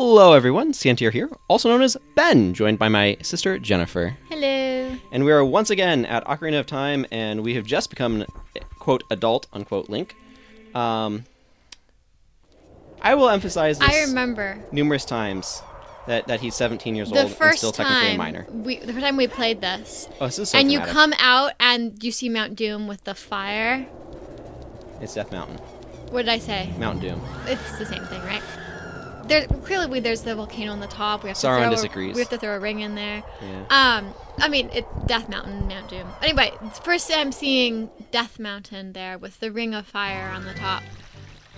Hello everyone, Scantier here, also known as Ben, joined by my sister Jennifer. Hello. And we are once again at Ocarina of Time, and we have just become, quote, adult, unquote, Link. I will emphasize this I remember numerous times, that he's 17 years old and still technically a minor. The first time we played this. Oh, this is so And dramatic. you come out and you see Mount Doom with the fire. It's Death Mountain. What did I say? Mount Doom. It's the same thing, right? There's the volcano on the top. Sauron disagrees. We have to throw a ring in there. Yeah. I mean, it's Death Mountain, Mount Doom. Anyway, first I'm seeing Death Mountain there with the ring of fire on the top.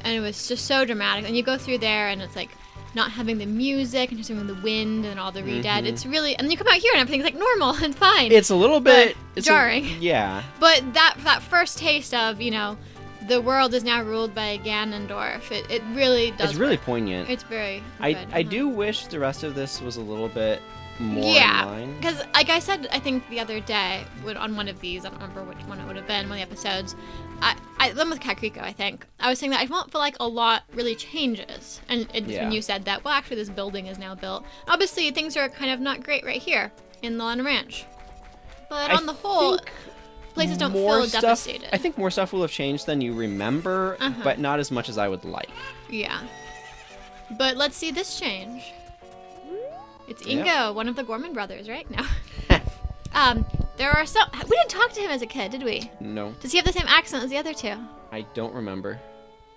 And it was just so dramatic. And you go through there and it's like not having the music and just having the wind and all the re-dead. It's really, and then you come out here and everything's like normal and fine. It's a little bit jarring. Yeah. But that first taste of, the world is now ruled by Ganondorf. It really does. It's really work. poignant. It's very good. I do wish the rest of this was a little bit more in line. Because like I said, I think the other day on one of these, I don't remember which one it would have been, one of the episodes, I with Kakariko, I think. I was saying that I don't feel like a lot really changes. And when you said that, well, actually this building is now built. Obviously, things are kind of not great right here in the Lon-Lon Ranch. But on the whole, places don't feel devastated. I think more stuff will have changed than you remember, but not as much as I would like. Yeah. But let's see this change. It's Ingo, one of the Gorman brothers, right? No. There are some... We didn't talk to him as a kid, did we? No. Does he have the same accent as the other two? I don't remember.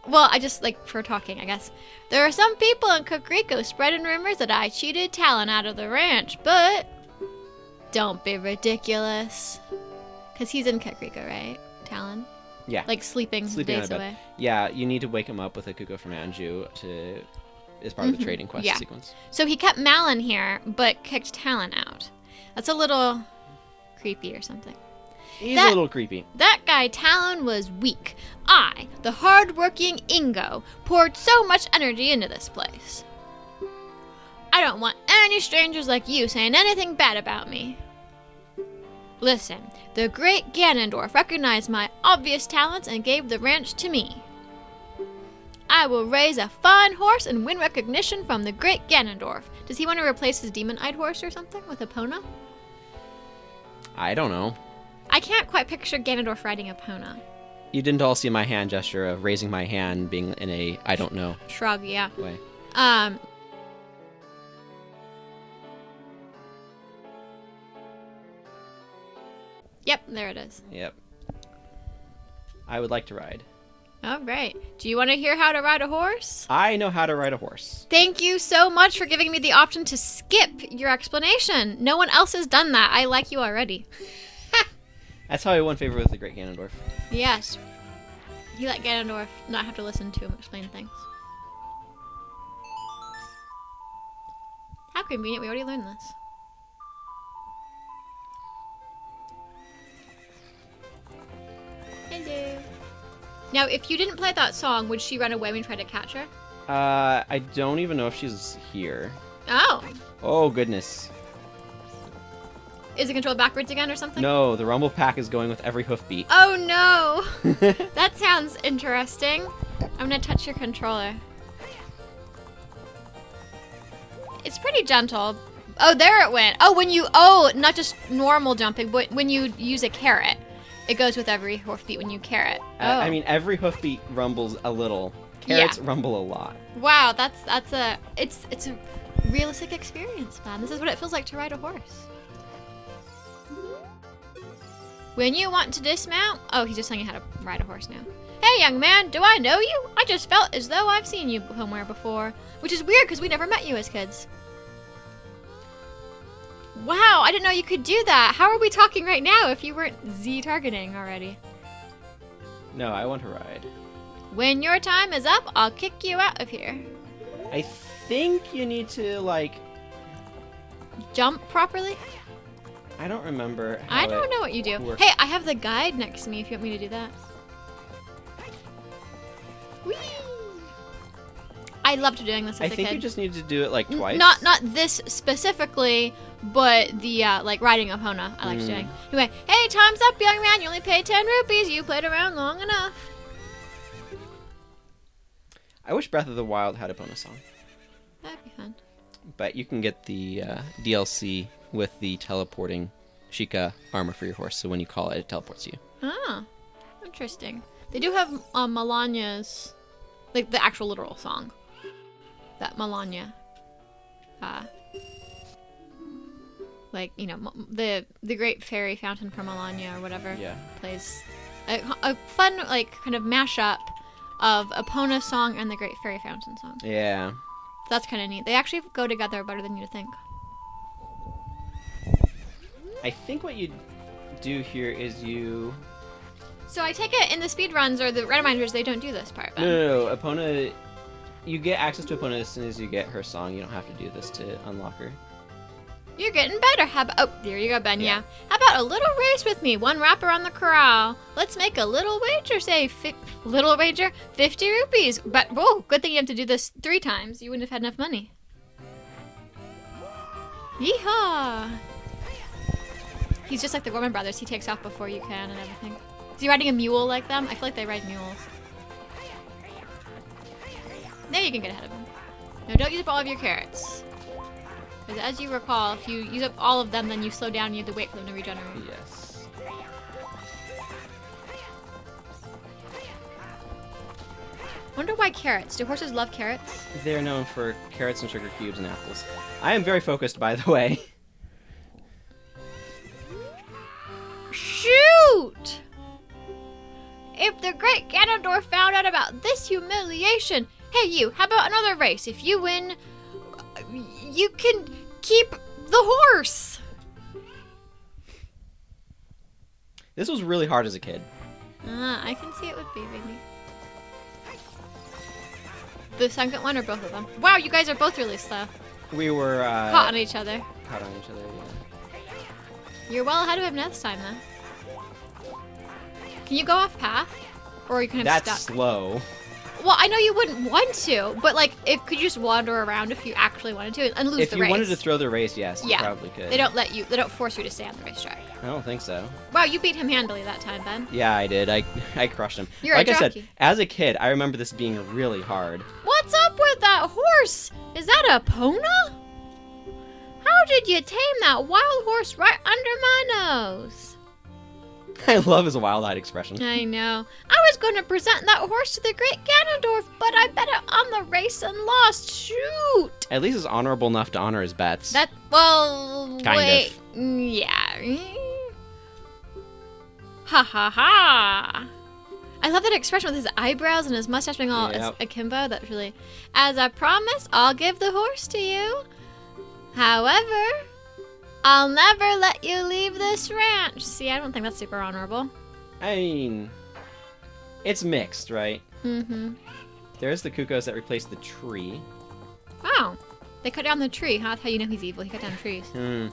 Well, I just, for talking, I guess. There are some people in Kakariko spreading rumors that I cheated Talon out of the ranch, but... Don't be ridiculous. Because he's in Kakariko, right? Talon? Yeah. Sleeping days away. Yeah, you need to wake him up with a cucco from Anju as part of the trading quest sequence. So he kept Malon here, but kicked Talon out. That's a little creepy or something. He's a little creepy. That guy Talon was weak. I, the hard-working Ingo, poured so much energy into this place. I don't want any strangers like you saying anything bad about me. Listen, the great Ganondorf recognized my obvious talents and gave the ranch to me. I will raise a fine horse and win recognition from the great Ganondorf. Does he want to replace his demon-eyed horse or something with Epona? I don't know. I can't quite picture Ganondorf riding Epona. You didn't all see my hand gesture of raising my hand being in a I don't know shrug, yeah. way. Yep, there it is. Yep. I would like to ride. All right. Do you want to hear how to ride a horse? I know how to ride a horse. Thank you so much for giving me the option to skip your explanation. No one else has done that. I like you already. That's how I won favor with the great Ganondorf. Yes. He let Ganondorf not have to listen to him explain things. How convenient. We already learned this. Hello. Now, if you didn't play that song, would she run away when you tried to catch her? I don't even know if she's here. Oh. Oh, goodness. Is it controlled backwards again or something? No, the rumble pack is going with every hoofbeat. Oh, no. That sounds interesting. I'm going to touch your controller. It's pretty gentle. Oh, there it went. Oh, not just normal jumping, but when you use a carrot. It goes with every hoofbeat when you carrot. I mean, every hoofbeat rumbles a little. Carrots rumble a lot. Wow, it's a realistic experience, man. This is what it feels like to ride a horse. When you want to dismount... Oh, he's just telling you how to ride a horse now. Hey, young man, do I know you? I just felt as though I've seen you somewhere before. Which is weird, because we never met you as kids. Wow, I didn't know you could do that. How are we talking right now if you weren't Z-targeting already? No, I want to ride. When your time is up, I'll kick you out of here. I think you need to, jump properly? I don't remember how I don't know what you do. works. Hey, I have the guide next to me if you want me to do that. Whee! I loved doing this as a kid. I think you just need to do it, twice. Not this specifically, but the, riding Epona I liked doing. Anyway, hey, time's up, young man. You only paid 10 rupees. You played around long enough. I wish Breath of the Wild had a bonus song. That'd be fun. But you can get the DLC with the teleporting Sheikah armor for your horse. So when you call it, it teleports you. Ah, interesting. They do have Melania's, like the actual literal song. That Melania. Like, you know, the Great Fairy Fountain from Melania or whatever. Yeah. Plays a fun, like, kind of mashup of Epona's song and the Great Fairy Fountain song. Yeah. That's kind of neat. They actually go together better than you'd think. I think what you do here is you... So I take it in the speedruns or the randomizers, they don't do this part, then? No. Epona... You get access to Epona as soon as you get her song. You don't have to do this to unlock her. You're getting better. How about... Oh, there you go, Ben. Yeah. How about a little race with me? One wrap around the corral. Let's make a little wager, say... little wager? 50 rupees. But, whoa, good thing you have to do this 3 times. You wouldn't have had enough money. Yeehaw! He's just like the Gorman brothers. He takes off before you can and everything. Is he riding a mule like them? I feel like they ride mules. There you can get ahead of him. No, don't use up all of your carrots. Because as you recall, if you use up all of them, then you slow down and you have to wait for them to regenerate. Yes. Wonder why carrots? Do horses love carrots? They're known for carrots and sugar cubes and apples. I am very focused, by the way. Shoot! If the great Ganondorf found out about this humiliation... Hey, you, how about another race? If you win, you can keep the horse. This was really hard as a kid. I can see it would be, maybe. The second one or both of them? Wow, you guys are both really slow. We were... Caught on each other. Caught on each other, yeah. You're well ahead of him next time, then. Can you go off path? Or are you kind of That's stuck? slow. Well, I know you wouldn't want to, but like, could you just wander around if you actually wanted to and lose the race? If you wanted to throw the race, yes, you probably could. They don't force you to stay on the racetrack. I don't think so. Wow, you beat him handily that time, Ben. Yeah, I did. I crushed him. You're like a I said, jockey. as a kid, I remember this being really hard. What's up with that horse? Is that Epona? How did you tame that wild horse right under my nose? I love his wild-eyed expression. I know. I was going to present that horse to the great Ganondorf, but I bet it on the race and lost. Shoot! At least he's honorable enough to honor his bets. Well, Kind wait. of. Yeah. Ha ha ha. I love that expression with his eyebrows and his mustache being all akimbo. That's really... As I promised, I'll give the horse to you. However... I'll never let you leave this ranch. See, I don't think that's super honorable. I mean, it's mixed, right? Mm-hmm. There's the cuccos that replace the tree. Wow. They cut down the tree, huh? That's how you know he's evil. He cut down trees. Hmm.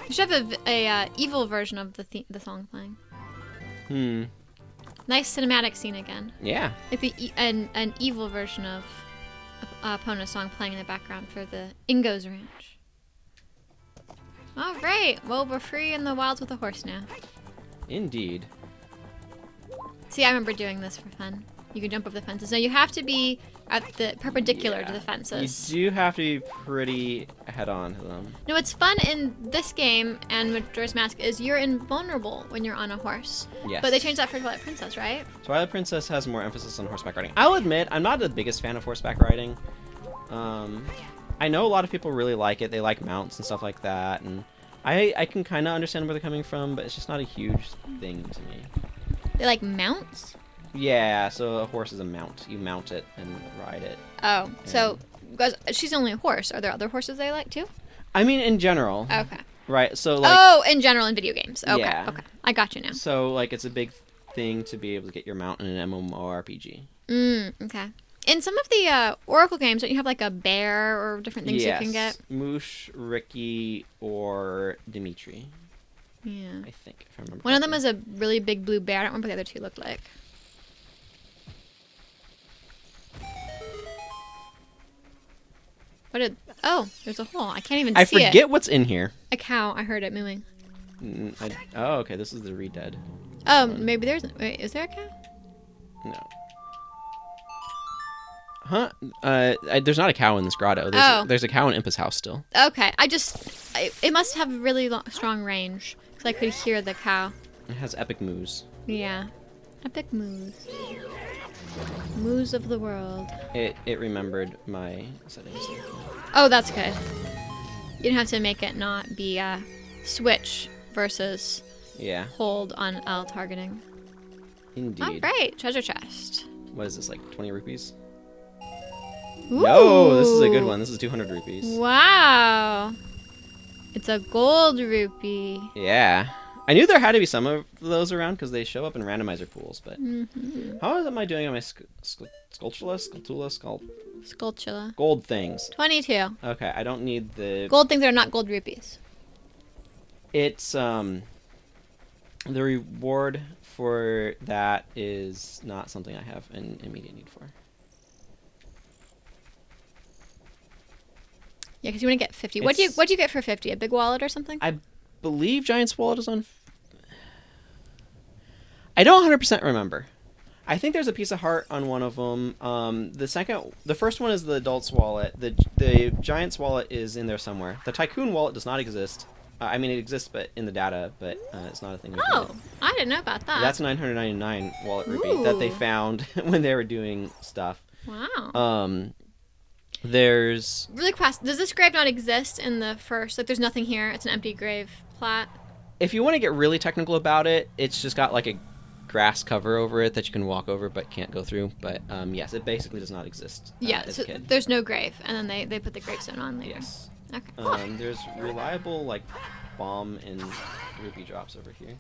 You should have a evil version of the song playing. Hmm. Nice cinematic scene again. Yeah. Like an evil version of Epona's song playing in the background for the Ingo's Ranch. All right. Well, we're free in the wilds with a horse now. Indeed. See, I remember doing this for fun. You can jump over the fences. Now you have to be at the perpendicular to the fences. You do have to be pretty head-on to them. No, what's fun in this game and Majora's Mask is you're invulnerable when you're on a horse. Yes. But they changed that for Twilight Princess, right? Twilight Princess has more emphasis on horseback riding. I'll admit, I'm not the biggest fan of horseback riding. I know a lot of people really like it. They like mounts and stuff like that, and I can kind of understand where they're coming from, but it's just not a huge thing to me. They like mounts? Yeah, so a horse is a mount. You mount it and ride it. Oh, so because she's only a horse. Are there other horses they like too? I mean, in general. Okay. Right, so like... Oh, in general in video games. Okay, yeah. okay. I got you now. So, like, it's a big thing to be able to get your mount in an MMORPG. Okay. In some of the Oracle games, don't you have like a bear or different things you can get? Moosh, Ricky, or Dimitri. Yeah. I think, if I remember. One of them is a really big blue bear. I don't remember what the other two looked like. What did... Oh, there's a hole. I can't even see it. I forget what's in here. A cow. I heard it mooing. Oh, okay, this is the Redead. Oh, maybe there's... Wait, is there a cow? No. Huh? There's not a cow in this grotto. There's a cow in Impa's house still. Okay, it must have a really strong range, because I could hear the cow. It has epic moos. Yeah. Epic moos. Moos of the world. It remembered my settings. Oh, that's good. You didn't have to make it not be switch versus hold on L targeting. Indeed. All right, treasure chest. What is this, like 20 rupees? Ooh. No, this is a good one. This is 200 rupees. Wow. It's a gold rupee. Yeah. I knew there had to be some of those around because they show up in randomizer pools, but how am I doing on my Sculptula. gold things? 22. Okay, I don't need the Gold things are not gold rupees. It's the reward for that is not something I have an immediate need for. Yeah, because you want to get 50. What do you get for 50? A big wallet or something? I believe Giant's Wallet is on. I don't 100% remember. I think there's a piece of heart on one of them. The first one is the adult's wallet. The Giant's Wallet is in there somewhere. The Tycoon Wallet does not exist. I mean, it exists, but in the data, but it's not a thing. Oh, I didn't know about that. That's 999 wallet rupee that they found when they were doing stuff. Wow. There's really fast. Does this grave not exist in the first? Like, there's nothing here. It's an empty grave plat. If you want to get really technical about it, it's just got like a grass cover over it that you can walk over but can't go through. But yes, it basically does not exist. Yeah, as so a kid. There's no grave, and then they put the gravestone on later. Yes. Okay. Cool. There's reliable like bomb and rupee drops over here.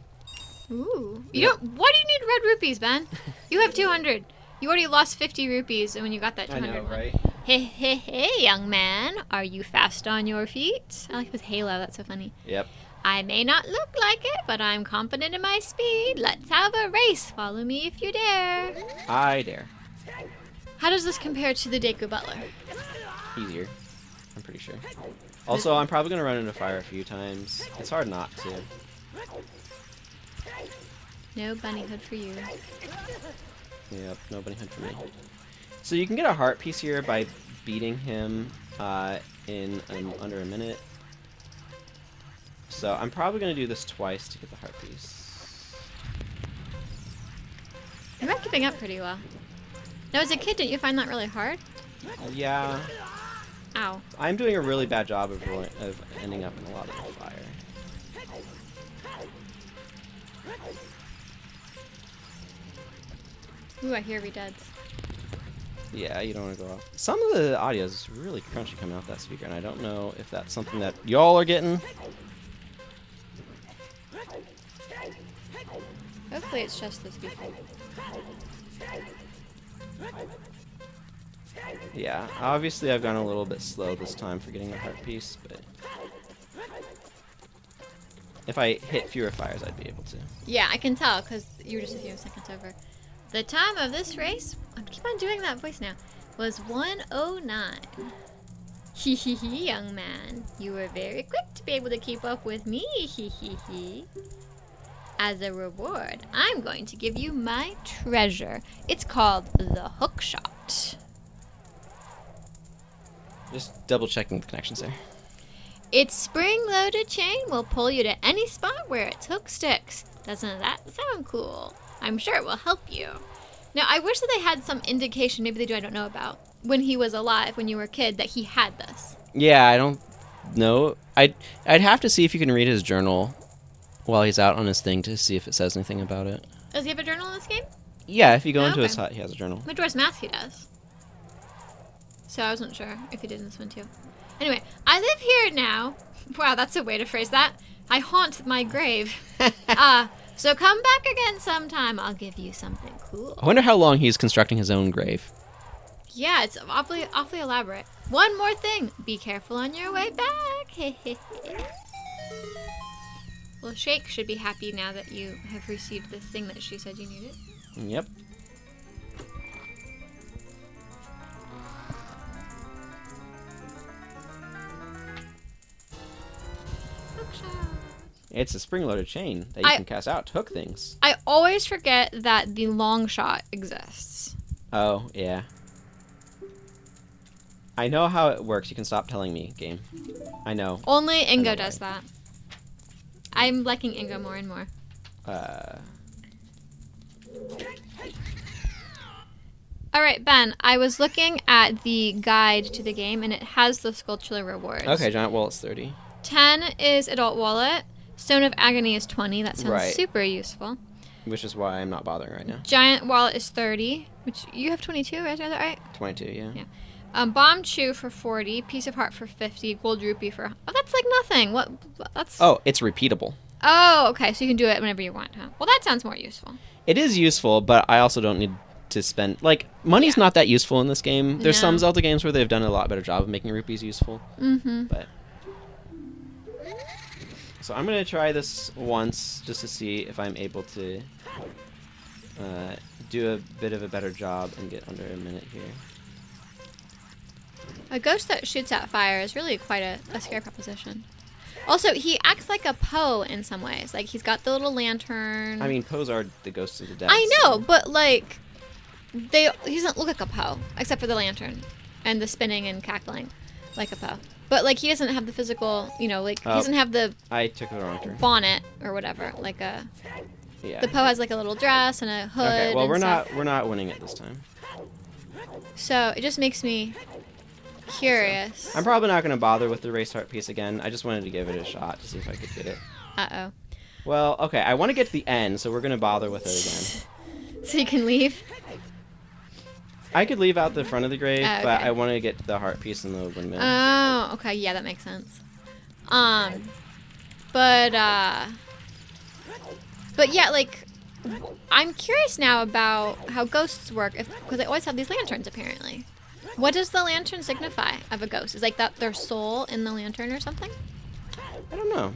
Ooh. You don't. Why do you need red rupees, Ben? You have 200. You already lost 50 rupees when you got that 200. I know, right? Hey, hey, hey, young man. Are you fast on your feet? I like his halo. That's so funny. Yep. I may not look like it, but I'm confident in my speed. Let's have a race. Follow me if you dare. I dare. How does this compare to the Deku Butler? Easier. I'm pretty sure. Also, I'm probably going to run into fire a few times. It's hard not to. No bunny hood for you. Yep, no bunny hood for me. So you can get a heart piece here by beating him in under a minute. So I'm probably going to do this twice to get the heart piece. You're not keeping up pretty well. Now, as a kid, didn't you find that really hard? Yeah. Ow. I'm doing a really bad job of ending up in a lot of the fire. Ooh, I hear redeads. Yeah, you don't want to go off. Some of the audio is really crunchy coming out that speaker, and I don't know if that's something that y'all are getting. Hopefully it's just the speaker. Yeah, obviously I've gone a little bit slow this time for getting the heart piece, but if I hit fewer fires, I'd be able to. Yeah, I can tell, because you were just a few seconds over. The time of this race, I keep on doing that voice now, was 1:09. Hee hee hee, young man. You were very quick to be able to keep up with me, hee hee hee. As a reward, I'm going to give you my treasure. It's called the hook shot. Just double checking the connections there. Its spring-loaded chain will pull you to any spot where its hook sticks. Doesn't that sound cool? I'm sure it will help you. Now, I wish that they had some indication, maybe they do, I don't know about, when he was alive, when you were a kid, that he had this. Yeah, I don't know. I'd have to see if you can read his journal while he's out on his thing to see if it says anything about it. Does he have a journal in this game? Yeah, if you go into okay. his hut, he has a journal. Majora's Mask, he does. So I wasn't sure if he did in this one too. Anyway, I live here now. Wow, that's a way to phrase that. I haunt my grave. So come back again sometime. I'll give you something cool. I wonder how long he's constructing his own grave. Yeah, it's awfully elaborate. One more thing. Be careful on your way back. Well, Shake should be happy now that you have received the thing that she said you needed. Yep. It's a spring-loaded chain that you can cast out to hook things. I always forget that the long shot exists. Oh, yeah. I know how it works. You can stop telling me, game. I know. Only Ingo does that. I'm liking Ingo more and more. Alright, Ben, I was looking at the guide to the game, and it has the sculptural rewards. Okay, Giant Wallet's 30. 10 is Adult Wallet. Stone of Agony is 20. That sounds super useful. Which is why I'm not bothering right now. Giant Wallet is 30, which you have 22, is that right? 22, yeah. Bomb Chew for 40, Piece of Heart for 50, Gold Rupee for... Oh, that's like nothing. What? That's... Oh, it's repeatable. Oh, okay, so you can do it whenever you want, huh? Well, that sounds more useful. It is useful, but I also don't need to spend... Like, money's not that useful in this game. There's some Zelda games where they've done a lot better job of making rupees useful. Mm-hmm. But... So I'm going to try this once just to see if I'm able to do a bit of a better job and get under a minute here. A ghost that shoots out fire is really quite a scary proposition. Also, he acts like a Poe in some ways. Like, he's got the little lantern. I mean, Poes are the ghosts of the dead. I know, but, like, he doesn't look like a Poe, except for the lantern and the spinning and cackling like a Poe. But, like, he doesn't have the physical, you know, like, he doesn't have the... I took the wrong turn. Bonnet or whatever, like a... Yeah. The Poe has, like, a little dress and a hood. Okay, well, and we're not winning it this time. So, it just makes me curious. So, I'm probably not going to bother with the race heart piece again. I just wanted to give it a shot to see if I could get it. Uh-oh. Well, okay, I want to get to the end, so we're going to bother with it again. So you can leave? I could leave out the front of the grave, Okay. but I want to get to the heart piece in the windmill. Oh, okay, yeah, that makes sense. But yeah, like, I'm curious now about how ghosts work, because they always have these lanterns, apparently. What does the lantern signify of a ghost? Is like that their soul in the lantern or something? I don't know.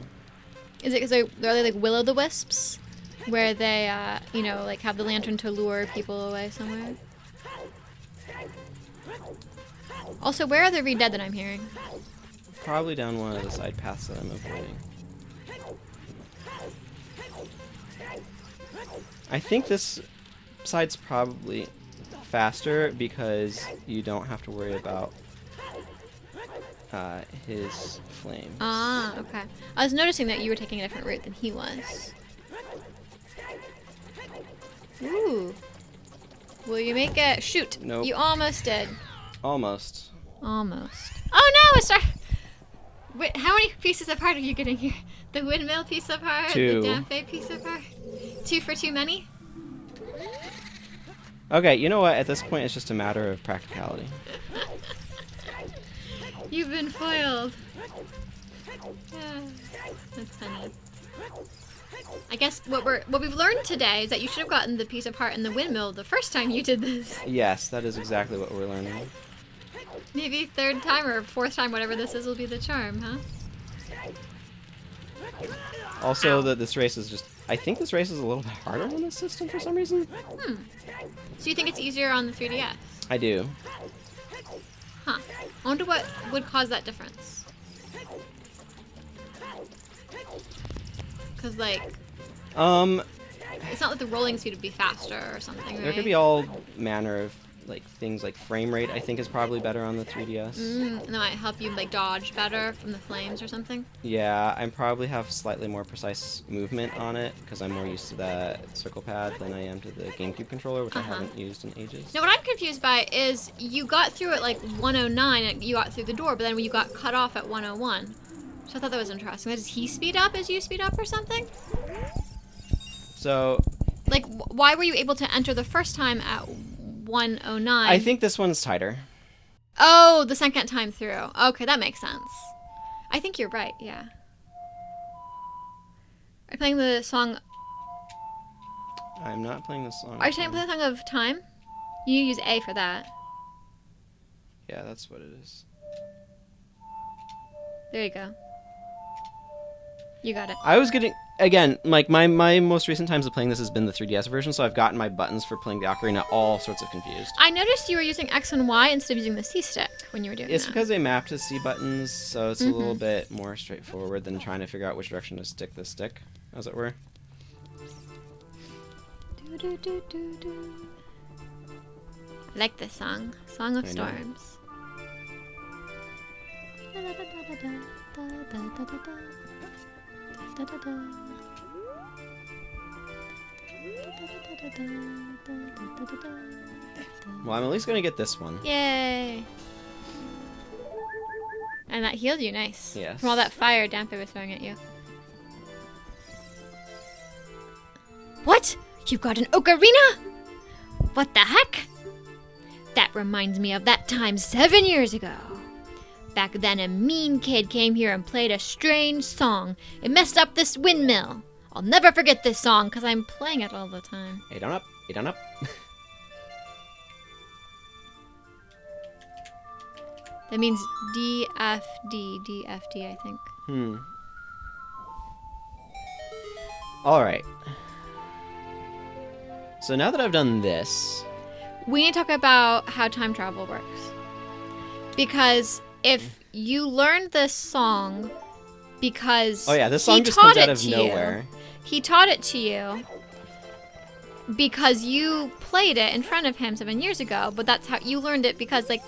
Are they like will-o'-the-wisps, where they, you know, like have the lantern to lure people away somewhere? Also, where are the Reed Dead that I'm hearing? Probably down one of the side paths that I'm avoiding. I think this side's probably faster because you don't have to worry about his flames. Ah, okay. I was noticing that you were taking a different route than he was. Ooh. Will you make it? Shoot. Nope. You almost did. Almost. Almost. Oh no! It's Wait, how many pieces of heart are you getting here? The windmill piece of heart? 2. The Dampe piece of heart? 2 for too many? Okay, you know what? At this point, it's just a matter of practicality. You've been foiled. Yeah, that's funny. I guess what we've learned today is that you should have gotten the piece of heart in the windmill the first time you did this. Yes, that is exactly what we're learning. Maybe third time or fourth time, whatever this is, will be the charm, huh? Also, this race is just... I think this race is a little bit harder on this system for some reason. So you think it's easier on the 3DS? I do. Huh. I wonder what would cause that difference. Because, like... It's not like the rolling speed would be faster or something, right? There could be all manner of like things like frame rate. I think is probably better on the 3DS. And that might help you like dodge better from the flames or something. Yeah, I probably have slightly more precise movement on it because I'm more used to that circle pad than I am to the GameCube controller, which I haven't used in ages. Now, what I'm confused by is you got through at like 109, and you got through the door, but then you got cut off at 101. So I thought that was interesting. Does he speed up as you speed up or something? So, like, why were you able to enter the first time at 109? I think this one's tighter. Oh, the second time through. Okay, that makes sense. I think you're right, yeah. Are you playing the song... I'm not playing this song. Are you playing the song of time? You use A for that. Yeah, that's what it is. There you go. You got it. I was getting... again, like my most recent times of playing this has been the 3DS version, so I've gotten my buttons for playing the Ocarina all sorts of confused. I noticed you were using X and Y instead of using the C stick when you were doing It's that. because they map to C buttons, so it's a little bit more straightforward than trying to figure out which direction to stick the stick, as it were. I like this song. Song of I know. Storms. Well, I'm at least gonna get this one. Yay! And that healed you, nice. Yes. From all that fire Dampe was throwing at you. What? You got an ocarina? What the heck? That reminds me of that time 7 years ago. Back then, a mean kid came here and played a strange song. It messed up this windmill. I'll never forget this song because I'm playing it all the time. 8 on up, 8 on up. That means DFD, DFD, I think. Alright. So now that I've done this... We need to talk about how time travel works. Because if you learned this song because... Oh yeah, this he song just comes taught out it of to nowhere. He taught it to you because you played it in front of him 7 years ago, but that's how you learned it because, like,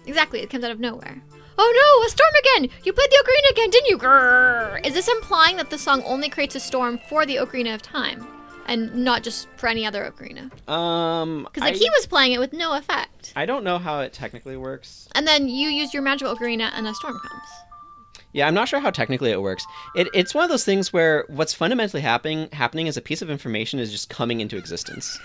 exactly, it comes out of nowhere. Oh no, a storm again! You played the Ocarina again, didn't you? Grrr. Is this implying that the song only creates a storm for the Ocarina of Time and not just for any other ocarina? Because, like, he was playing it with no effect. I don't know how it technically works. And then you use your magical ocarina and a storm comes. Yeah, I'm not sure how technically it works. It's one of those things where what's fundamentally happening is a piece of information is just coming into existence.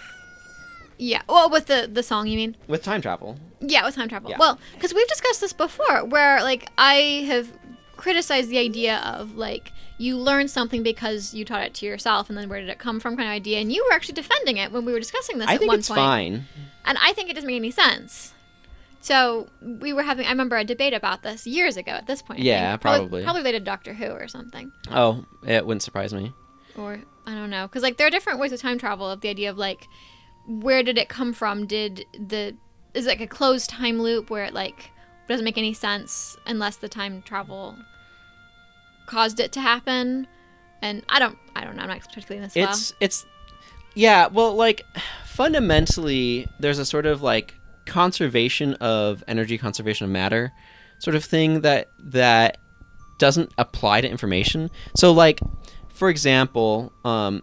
Yeah, well, with the song, you mean? With time travel. Yeah, with time travel. Yeah. Well, because we've discussed this before, where, like, I have criticized the idea of, like, you learn something because you taught it to yourself, and then where did it come from kind of idea, and you were actually defending it when we were discussing this I at think one it's point. fine. And I think it doesn't make any sense. So we were having, I remember a debate about this years ago at this point. I Yeah, think. probably. Probably related to Doctor Who or something. Oh, it wouldn't surprise me. Or, I don't know. Because, like, there are different ways of time travel of the idea of, like, where did it come from? Is it like a closed time loop where it, like, doesn't make any sense unless the time travel caused it to happen? And I don't know. I'm not particularly in this Yeah, well, like, fundamentally, there's a sort of, like, conservation of energy, conservation of matter sort of thing that doesn't apply to information. So, like, for example,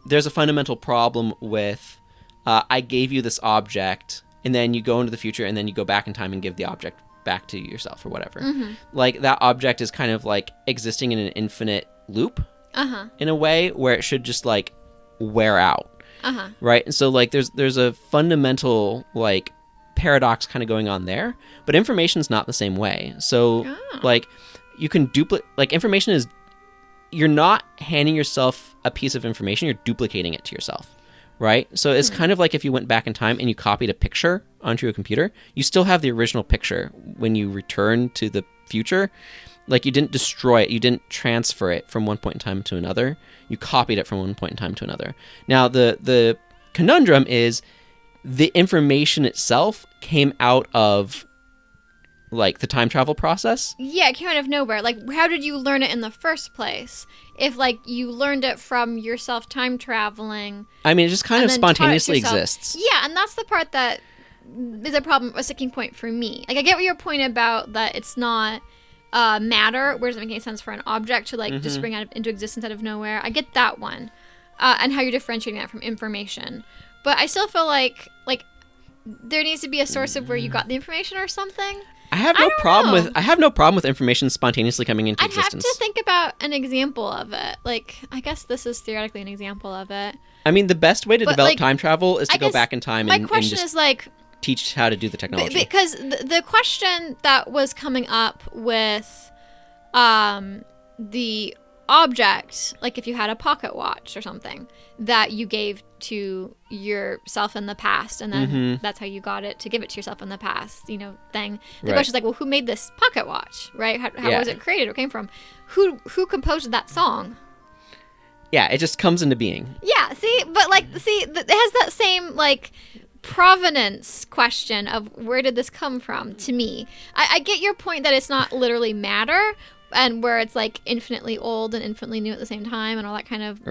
there's a fundamental problem with I gave you this object, and then you go into the future, and then you go back in time and give the object back to yourself or whatever. Mm-hmm. Like, that object is kind of, like, existing in an infinite loop in a way where it should just, like, wear out. Right? And so, like, there's a fundamental, like, paradox kind of going on there, but information's not the same way. So, like, you can duplicate, like, information is, you're not handing yourself a piece of information, you're duplicating it to yourself. Right? So it's kind of like if you went back in time and you copied a picture onto a computer, you still have the original picture when you return to the future. Like, you didn't destroy it, you didn't transfer it from one point in time to another. You copied it from one point in time to another. Now, the conundrum is the information itself came out of, like, the time travel process. Yeah, it came out of nowhere. Like, how did you learn it in the first place? If, like, you learned it from yourself time traveling. I mean, it just kind of and then taught it to spontaneously yourself. exists. Yeah, and that's the part that is a problem, a sticking point for me. Like, I get what your point about that it's not matter, where it doesn't make any sense for an object to, like, just spring into existence out of nowhere. I get that one. And how you're differentiating that from information. But I still feel like there needs to be a source of where you got the information or something. I have no problem with information spontaneously coming into existence. I'd have to think about an example of it. Like, I guess this is theoretically an example of it. I mean, the best way to develop, like, time travel is to go back in time and just is, like, teach how to do the technology. Because the question that was coming up with the object, like if you had a pocket watch or something that you gave to yourself in the past, and then that's how you got it to give it to yourself in the past, thing. The question is like, well, who made this pocket watch, right? How was it created? Where it came from? Who composed that song? Yeah, it just comes into being. Yeah, see? But, like, it has that same, like, provenance question of where did this come from to me. I get your point that it's not literally matter, and where it's, like, infinitely old and infinitely new at the same time and all that kind of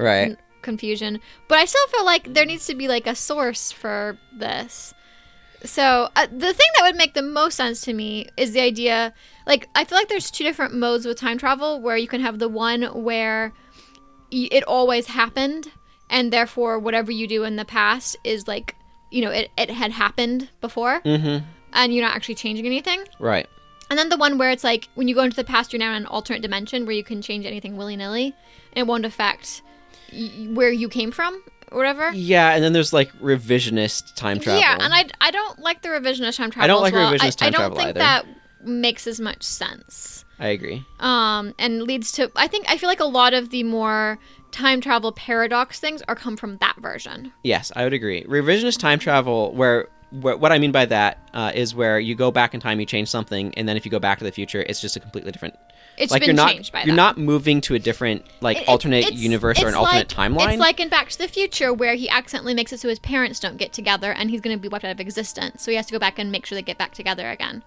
confusion. But I still feel like there needs to be, like, a source for this. So the thing that would make the most sense to me is the idea, like, I feel like there's two different modes with time travel, where you can have the one where it always happened, and therefore whatever you do in the past is, like, you know, it had happened before, and you're not actually changing anything. Right. And then the one where it's like, when you go into the past, you're now in an alternate dimension where you can change anything willy-nilly, and it won't affect where you came from. Whatever. Yeah, and then there's, like, revisionist time travel. Yeah, and I don't like the revisionist time travel. I don't like revisionist time travel either. I don't think that makes as much sense. I agree. And leads to, I feel like a lot of the more time travel paradox things come from that version. Yes, I would agree. Revisionist time travel, where what I mean by that is where you go back in time, you change something, and then if you go back to the future, it's just a completely different. It's like, been changed by that. You're not moving to a different, like, alternate universe or an alternate timeline. It's like in Back to the Future, where he accidentally makes it so his parents don't get together, and he's going to be wiped out of existence. So he has to go back and make sure they get back together again.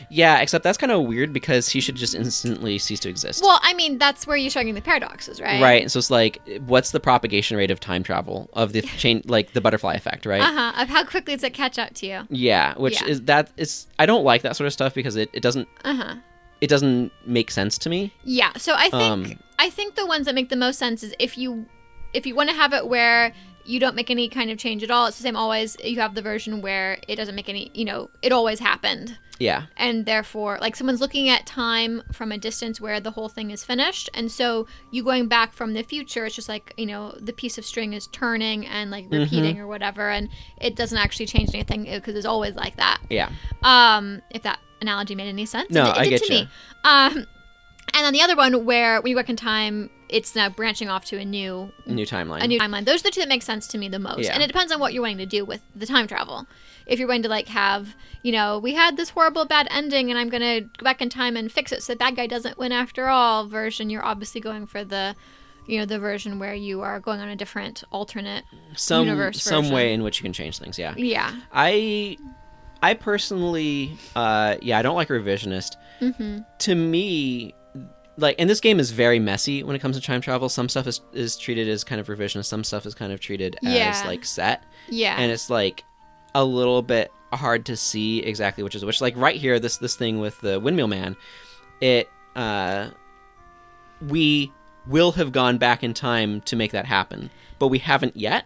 Yeah, except that's kind of weird because he should just instantly cease to exist. Well, I mean, that's where you're showing the paradoxes, right? Right, and so it's like, what's the propagation rate of time travel, of the chain, like the butterfly effect, right? Of how quickly does it catch up to you? Yeah, is I don't like that sort of stuff because it doesn't... It doesn't make sense to me. Yeah, so I think the ones that make the most sense is if you want to have it where you don't make any kind of change at all, it's the same always. You have the version where it doesn't make any, it always happened. Yeah. And therefore, like, someone's looking at time from a distance where the whole thing is finished, and so you going back from the future, it's just like, the piece of string is turning and, like, repeating or whatever, and it doesn't actually change anything because it's always like that. Yeah. If that analogy made any sense. No, it I did get to you. me. And then the other one where when you work in time, it's now branching off to a new timeline. Those are the two that make sense to me the most. Yeah. And it depends on what you're wanting to do with the time travel. If you're going to, like, have, we had this horrible bad ending and I'm going to go back in time and fix it so the bad guy doesn't win after all version, you're obviously going for the the version where you are going on a different alternate universe version. Some way in which you can change things, yeah. Yeah. I personally, I don't like revisionist. To me, like, and this game is very messy when it comes to time travel. Some stuff is treated as kind of revisionist. Some stuff is kind of treated as, like, set. Yeah. And it's, like, a little bit hard to see exactly which is which. Like, right here, this thing with the windmill man, we will have gone back in time to make that happen, but we haven't yet.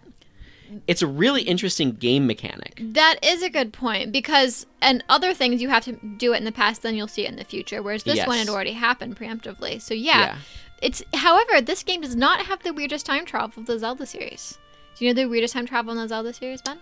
It's a really interesting game mechanic. That is a good point, because and other things you have to do it in the past, then you'll see it in the future, whereas this one had already happened preemptively. So yeah. It's however, this game does not have the weirdest time travel of the Zelda series. Do you know the weirdest time travel in the Zelda series, Ben?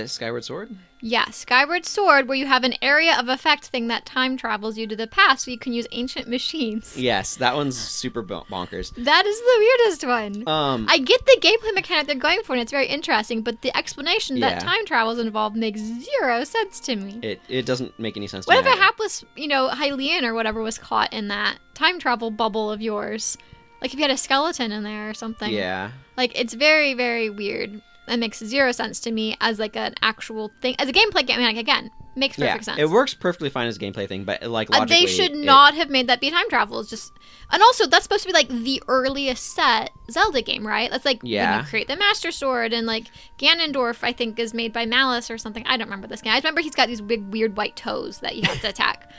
Skyward Sword? Yeah, Skyward Sword, where you have an area of effect thing that time travels you to the past, so you can use ancient machines. Yes, that one's super bonkers. That is the weirdest one. I get the gameplay mechanic they're going for, and it's very interesting, but the explanation that time travel is involved makes zero sense to me. It doesn't make any sense to me. What if a hapless, Hylian or whatever was caught in that time travel bubble of yours? Like if you had a skeleton in there or something. Yeah. Like, it's very, very weird. That makes zero sense to me as, like, an actual thing. As a gameplay game, again, makes perfect sense. It works perfectly fine as a gameplay thing, but, like, logically... They should not have made that be time travel. It's just... And also, that's supposed to be, like, the earliest set Zelda game, right? That's, like, when you create the Master Sword, and, like, Ganondorf, I think, is made by Malice or something. I don't remember this game. I remember he's got these big, weird white toes that you have to attack.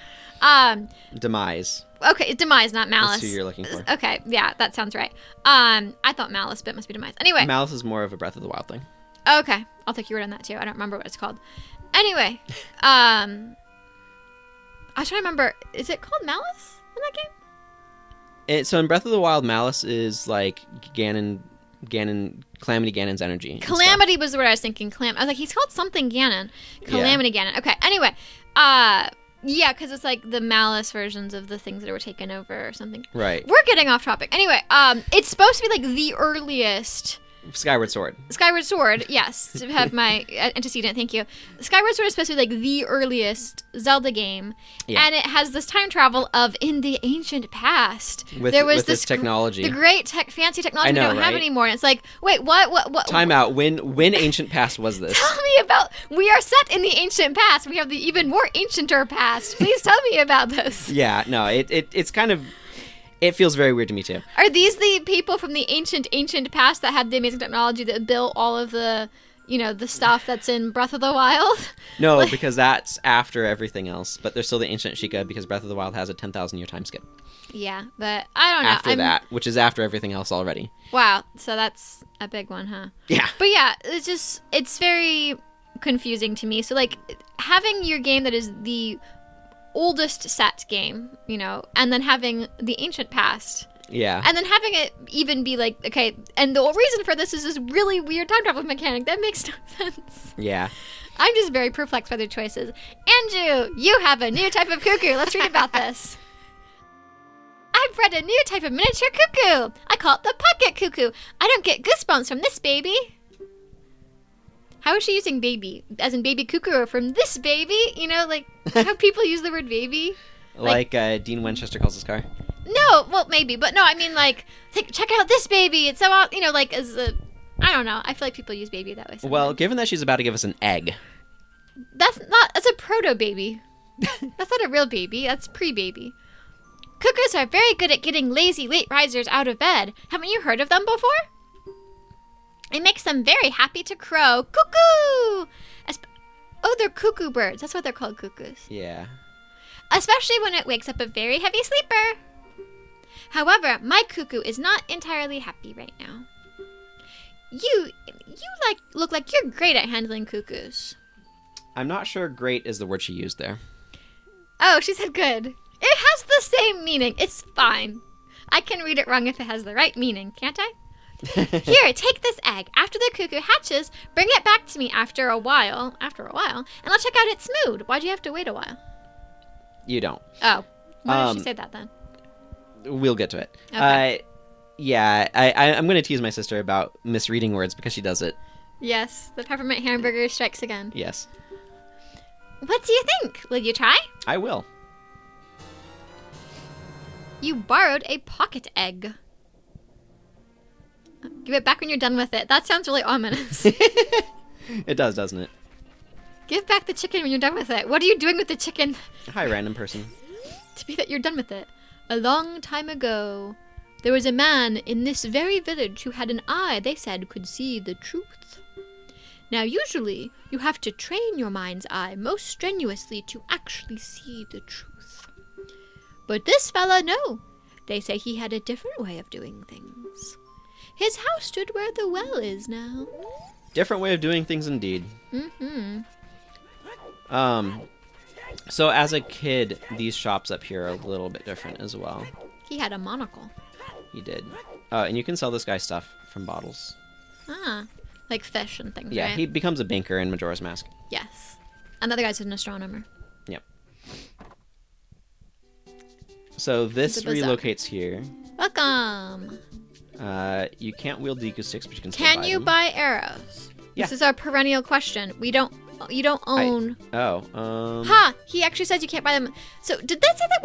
Demise. Okay, Demise, not Malice. That's who you're looking for. Okay, yeah, that sounds right. I thought Malice, but it must be Demise. Anyway. Malice is more of a Breath of the Wild thing. Okay, I'll take your word on that too. I don't remember what it's called. Anyway, I was trying to remember. Is it called Malice in that game? So in Breath of the Wild, Malice is like Calamity Ganon's energy. Calamity was the word I was thinking. I was like, he's called something Ganon. Calamity Ganon. Okay. Anyway, yeah, because it's like the Malice versions of the things that were taken over or something. Right. We're getting off topic. Anyway, it's supposed to be like the earliest Skyward Sword. Skyward Sword, yes, to have my antecedent, thank you. Skyward Sword is supposed to be like the earliest Zelda game, and it has this time travel of in the ancient past. There was this technology. The great fancy technology we don't have anymore. And it's like, wait, what? Time out. When ancient past was this? Tell me about, we are set in the ancient past. We have the even more ancienter past. Please tell me about this. Yeah, no, it's kind of... It feels very weird to me, too. Are these the people from the ancient past that had the amazing technology that built all of the, the stuff that's in Breath of the Wild? No, because that's after everything else. But they're still the ancient Sheikah because Breath of the Wild has a 10,000-year time skip. Yeah, but I don't know. After that, which is after everything else already. Wow, so that's a big one, huh? Yeah. But yeah, it's very confusing to me. So, like, having your game that is the oldest set game, and then having the ancient past. Yeah. And then having it even be like, okay, and the reason for this is this really weird time travel mechanic. That makes no sense. Yeah. I'm just very perplexed by their choices. Anju, you have a new type of cuckoo. Let's read about this. I've bred a new type of miniature cuckoo. I call it the pocket cuckoo. I don't get goosebumps from this baby. How is she using baby? As in baby cuckoo or from this baby? Like how people use the word baby? Like Dean Winchester calls his car? No, well, maybe. But no, I mean, like, check out this baby. It's so, like, as a... I don't know. I feel like people use baby that way sometimes. Well, given that she's about to give us an egg. That's a proto-baby. That's not a real baby. That's pre-baby. Cuckoos are very good at getting lazy late risers out of bed. Haven't you heard of them before? It makes them very happy to crow. Cuckoo! Oh, they're cuckoo birds. That's what they're called, cuckoos. Yeah. Especially when it wakes up a very heavy sleeper. However, my cuckoo is not entirely happy right now. You look like you're great at handling cuckoos. I'm not sure great is the word she used there. Oh, she said good. It has the same meaning. It's fine. I can read it wrong if it has the right meaning, can't I? Here, take this egg. After the cuckoo hatches, bring it back to me after a while, and I'll check out its mood. Why'd you have to wait a while? You don't. Oh. Why did she say that then? We'll get to it. Okay. Yeah, I'm going to tease my sister about misreading words because she does it. Yes, the peppermint hamburger strikes again. Yes. What do you think? Will you try? I will. You borrowed a pocket egg. Give it back when you're done with it. That sounds really ominous. It does, doesn't it? Give back the chicken when you're done with it. What are you doing with the chicken? Hi, random person. To be that you're done with it. A long time ago, there was a man in this very village who had an eye they said could see the truth. Now, usually, you have to train your mind's eye most strenuously to actually see the truth. But this fella, no. They say he had a different way of doing things. His house stood where the well is now. Different way of doing things indeed. Mm-hmm. So as a kid, these shops up here are a little bit different as well. He had a monocle. He did. And you can sell this guy stuff from bottles. Ah, like fish and things, Yeah, right? he becomes a banker in Majora's Mask. Yes. Another guy's an astronomer. Yep. So this The bazaar. relocates here. Welcome. You can't wield Deku sticks, but you can still Can buy you them. buy arrows? Yeah. This is our perennial question. You don't own. Ha! He actually says you can't buy them. So did that say that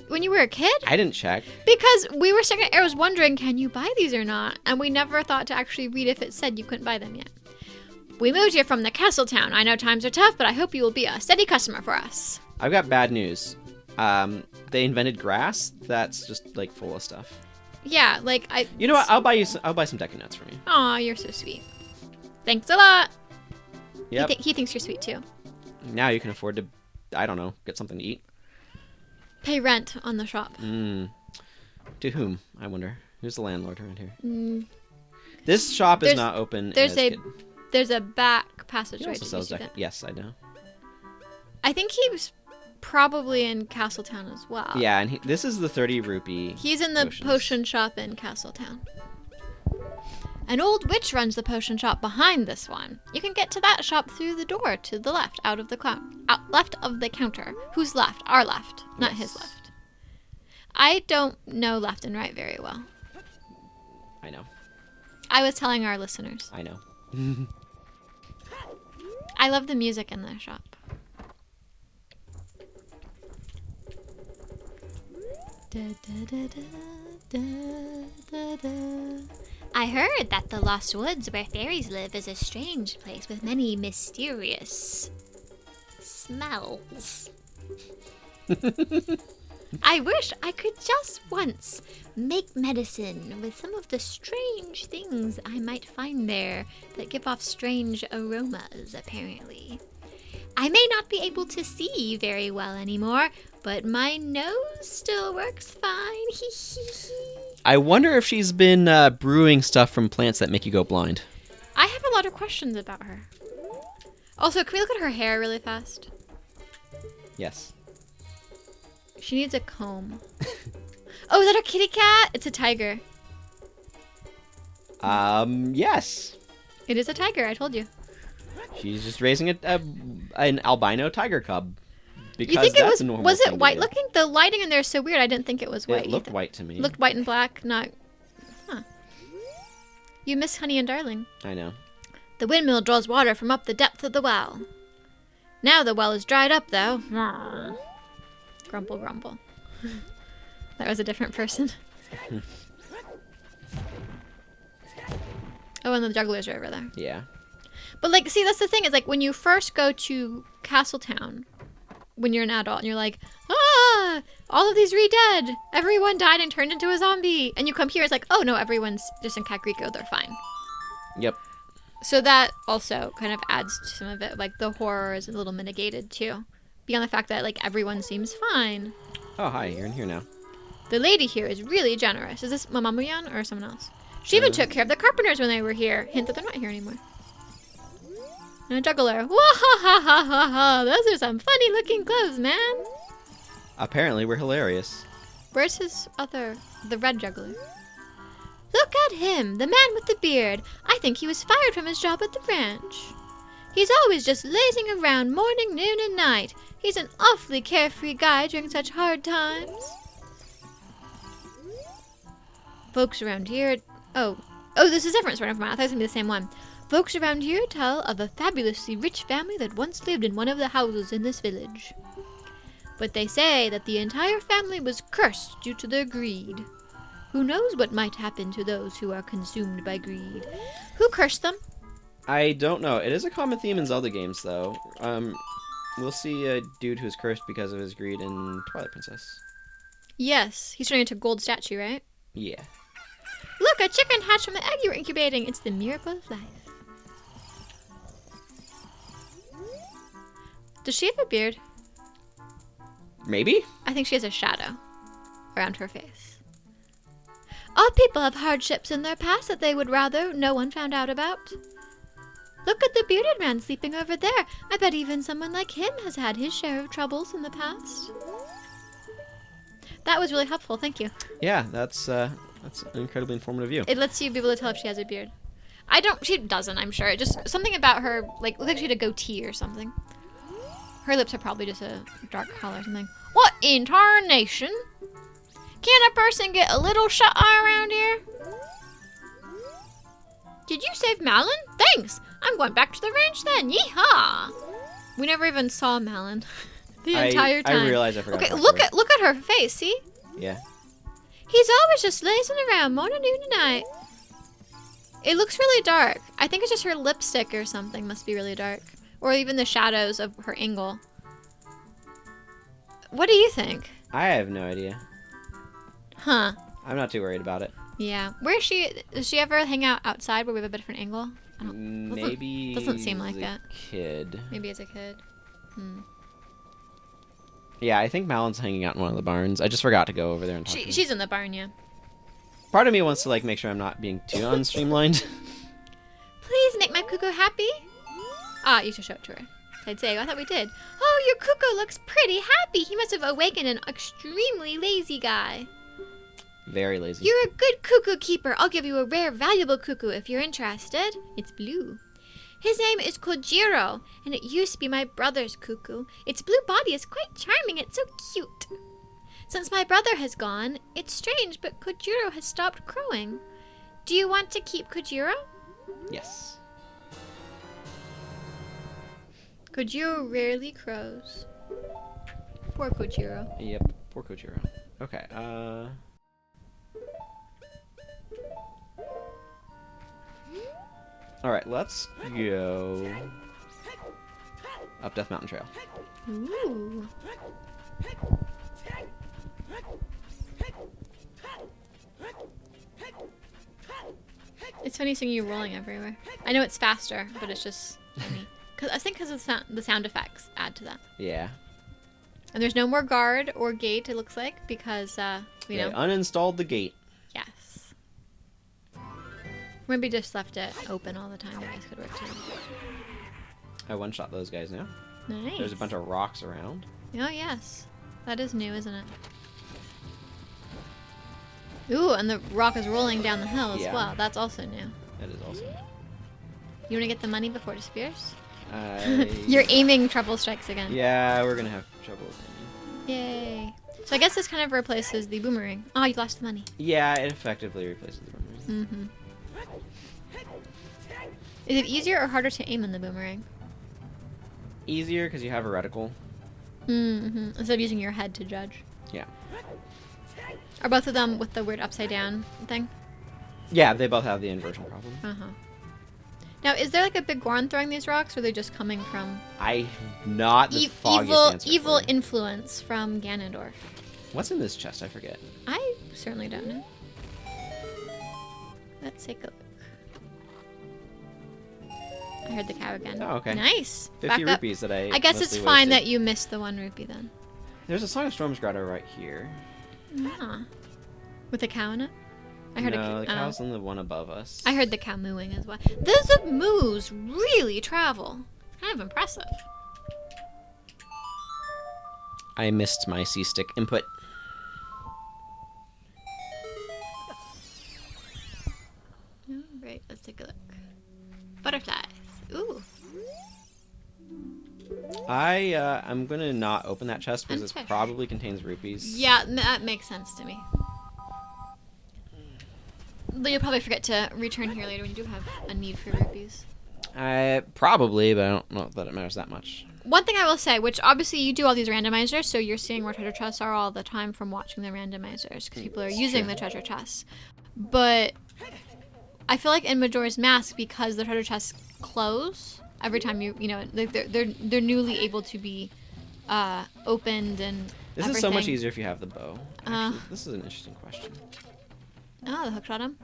when you were a kid? I didn't check. Because we were staring at arrows wondering, can you buy these or not? And we never thought to actually read if it said you couldn't buy them yet. We moved here from the castle town. I know times are tough, but I hope you will be a steady customer for us. I've got bad news. They invented grass that's just like full of stuff. Yeah, like I. You know what? I'll buy some Deku Nuts from you. Aw, you're so sweet. Thanks a lot. Yep. He thinks you're sweet too. Now you can afford to, I don't know, get something to eat. Pay rent on the shop. To whom? I wonder. Who's the landlord around here? This shop is not open. There's a back He passageway. also Did you sells see that? Yes, I know. I think he was probably in Castletown as well. Yeah, and this is the 30 rupee. He's in the potions. potion shop in Castletown. An old witch runs the potion shop behind this one. You can get to that shop through the door to the left, left of the counter. Who's left? Our left, not his left. I don't know left and right very well. I know. I was telling our listeners. I know. I love the music in the shop. I heard that the Lost Woods where fairies live is a strange place with many mysterious smells. I wish I could just once make medicine with some of the strange things I might find there that give off strange aromas, apparently. I may not be able to see very well anymore, but my nose still works fine. I wonder if she's been brewing stuff from plants that make you go blind. I have a lot of questions about her. Also, can we look at her hair really fast? Yes. She needs a comb. Oh, is that a kitty cat? It's a tiger. Yes. It is a tiger, I told you. She's just raising an albino tiger cub. Because You think that's it a normal was thing it to white do. looking? The lighting in there is so weird. I didn't think it was white. It looked white to me. Looked white and black, not... Huh. You miss Honey and Darling. I know. The windmill draws water from up the depth of the well. Now the well is dried up, though. Grumble, grumble. That was a different person. Oh, and the jugglers are over there. Yeah. But, like, see, that's the thing. Is like, when you first go to Castletown, when you're an adult, and you're like, all of these re-dead. Everyone died and turned into a zombie. And you come here, it's like, oh, no, everyone's just in Kakariko. They're fine. Yep. So that also kind of adds to some of it. Like, the horror is a little mitigated, too. Beyond the fact that, like, everyone seems fine. Oh, hi. You're in here now. The lady here is really generous. Is this Mamamuyan or someone else? She even took care of the carpenters when they were here. Hint that they're not here anymore. And a juggler. Wah-ha-ha-ha-ha-ha. Those are some funny-looking clothes, man. Apparently, we're hilarious. Where's his other... the red juggler? Look at him, the man with the beard. I think he was fired from his job at the ranch. He's always just lazing around morning, noon, and night. He's an awfully carefree guy during such hard times. Folks around here... Oh, this is different. Sorry, never mind. I thought it was going to be the same one. Folks around here tell of a fabulously rich family that once lived in one of the houses in this village. But they say that the entire family was cursed due to their greed. Who knows what might happen to those who are consumed by greed? Who cursed them? I don't know. It is a common theme in Zelda games, though. We'll see a dude who's cursed because of his greed in Twilight Princess. Yes, he's turning into a gold statue, right? Yeah. Look, a chicken hatched from the egg you were incubating. It's the miracle of life. Does she have a beard? Maybe? I think she has a shadow around her face. All people have hardships in their past that they would rather no one found out about. Look at the bearded man sleeping over there. I bet even someone like him has had his share of troubles in the past. That was really helpful, thank you. Yeah, that's an incredibly informative view. It lets you be able to tell if she has a beard. She doesn't, I'm sure. Just something about her, like, looks like she had a goatee or something. Her lips are probably just a dark color or something. What in tarnation? Can a person get a little shut eye around here? Did you save Malin? Thanks! I'm going back to the ranch then. Yeehaw! We never even saw Malin the entire time. I realized I forgot. Okay, look at her face, see? Yeah. He's always just lazing around morning, noon, and night. It looks really dark. I think it's just her lipstick or something must be really dark. Or even the shadows of her angle. What do you think? I have no idea. Huh. I'm not too worried about it. Yeah. Where is she? Does she ever hang out outside where we have a different angle? Maybe. Doesn't seem like as a it. Kid. Maybe as a kid. Yeah, I think Malin's hanging out in one of the barns. I just forgot to go over there and talk to her. She's in the barn, yeah. Part of me wants to make sure I'm not being too unstreamlined. Please make my cucco happy. You should show it to her. I'd say, I thought we did. Oh, your cucco looks pretty happy. He must have awakened an extremely lazy guy. Very lazy. You're a good cuckoo keeper. I'll give you a rare, valuable cuckoo if you're interested. It's blue. His name is Kojiro, and it used to be my brother's cuckoo. Its blue body is quite charming. It's so cute. Since my brother has gone, it's strange, but Kojiro has stopped crowing. Do you want to keep Kojiro? Yes. Kojiro rarely crows. Poor Kojiro. Yep. Poor Kojiro. Okay. All right. Let's go up Death Mountain Trail. Ooh. It's funny seeing you rolling everywhere. I know it's faster, but it's just funny. I think because of the sound effects add to that. Yeah. And there's no more guard or gate, it looks like, because, you know. Uninstalled the gate. Yes. Maybe just left it open all the time. I guess could work too. I one-shot those guys now. Nice. There's a bunch of rocks around. Oh, yes. That is new, isn't it? Ooh, and the rock is rolling down the hill as well. That's also new. That is also new. You want to get the money before it disappears? I... You're aiming trouble strikes again. Yeah, we're gonna have trouble with aiming. Yay. So I guess this kind of replaces the boomerang. Oh, you lost the money. Yeah, it effectively replaces the boomerang. Mm-hmm. Is it easier or harder to aim in the boomerang? Easier because you have a reticle. Mm-hmm. Instead of using your head to judge. Yeah. Are both of them with the weird upside down thing? Yeah, they both have the inversion problem. Uh-huh. Now, is there like a big Goron throwing these rocks, or are they just coming from I'm not the foggiest answer evil for you. influence from Ganondorf? What's in this chest? I forget. I certainly don't know. Let's take a look. I heard the cow again. Oh, okay. Nice. 50 Back up. rupees that I guess it's mostly fine wasted. that you missed the 1 rupee then. There's a Song of Storms grotto right here. Ah. With a cow in it? I heard No, the cow's on the one above us. I heard the cow mooing as well. Those moos really travel. Kind of impressive. I missed my C-stick input. Alright, let's take a look. Butterflies. Ooh. I'm gonna not open that chest because And it fish. probably contains rupees. Yeah, that makes sense to me. But you'll probably forget to return here later when you do have a need for rupees. Probably, but I don't know that it matters that much. One thing I will say, which obviously you do all these randomizers, so you're seeing where treasure chests are all the time from watching the randomizers, because people are using the treasure chests. But I feel like in Majora's Mask, because the treasure chests close every time you know, they're newly able to be opened and This is so much easier if you have the bow. Actually, this is an interesting question. Oh, the hookshot him.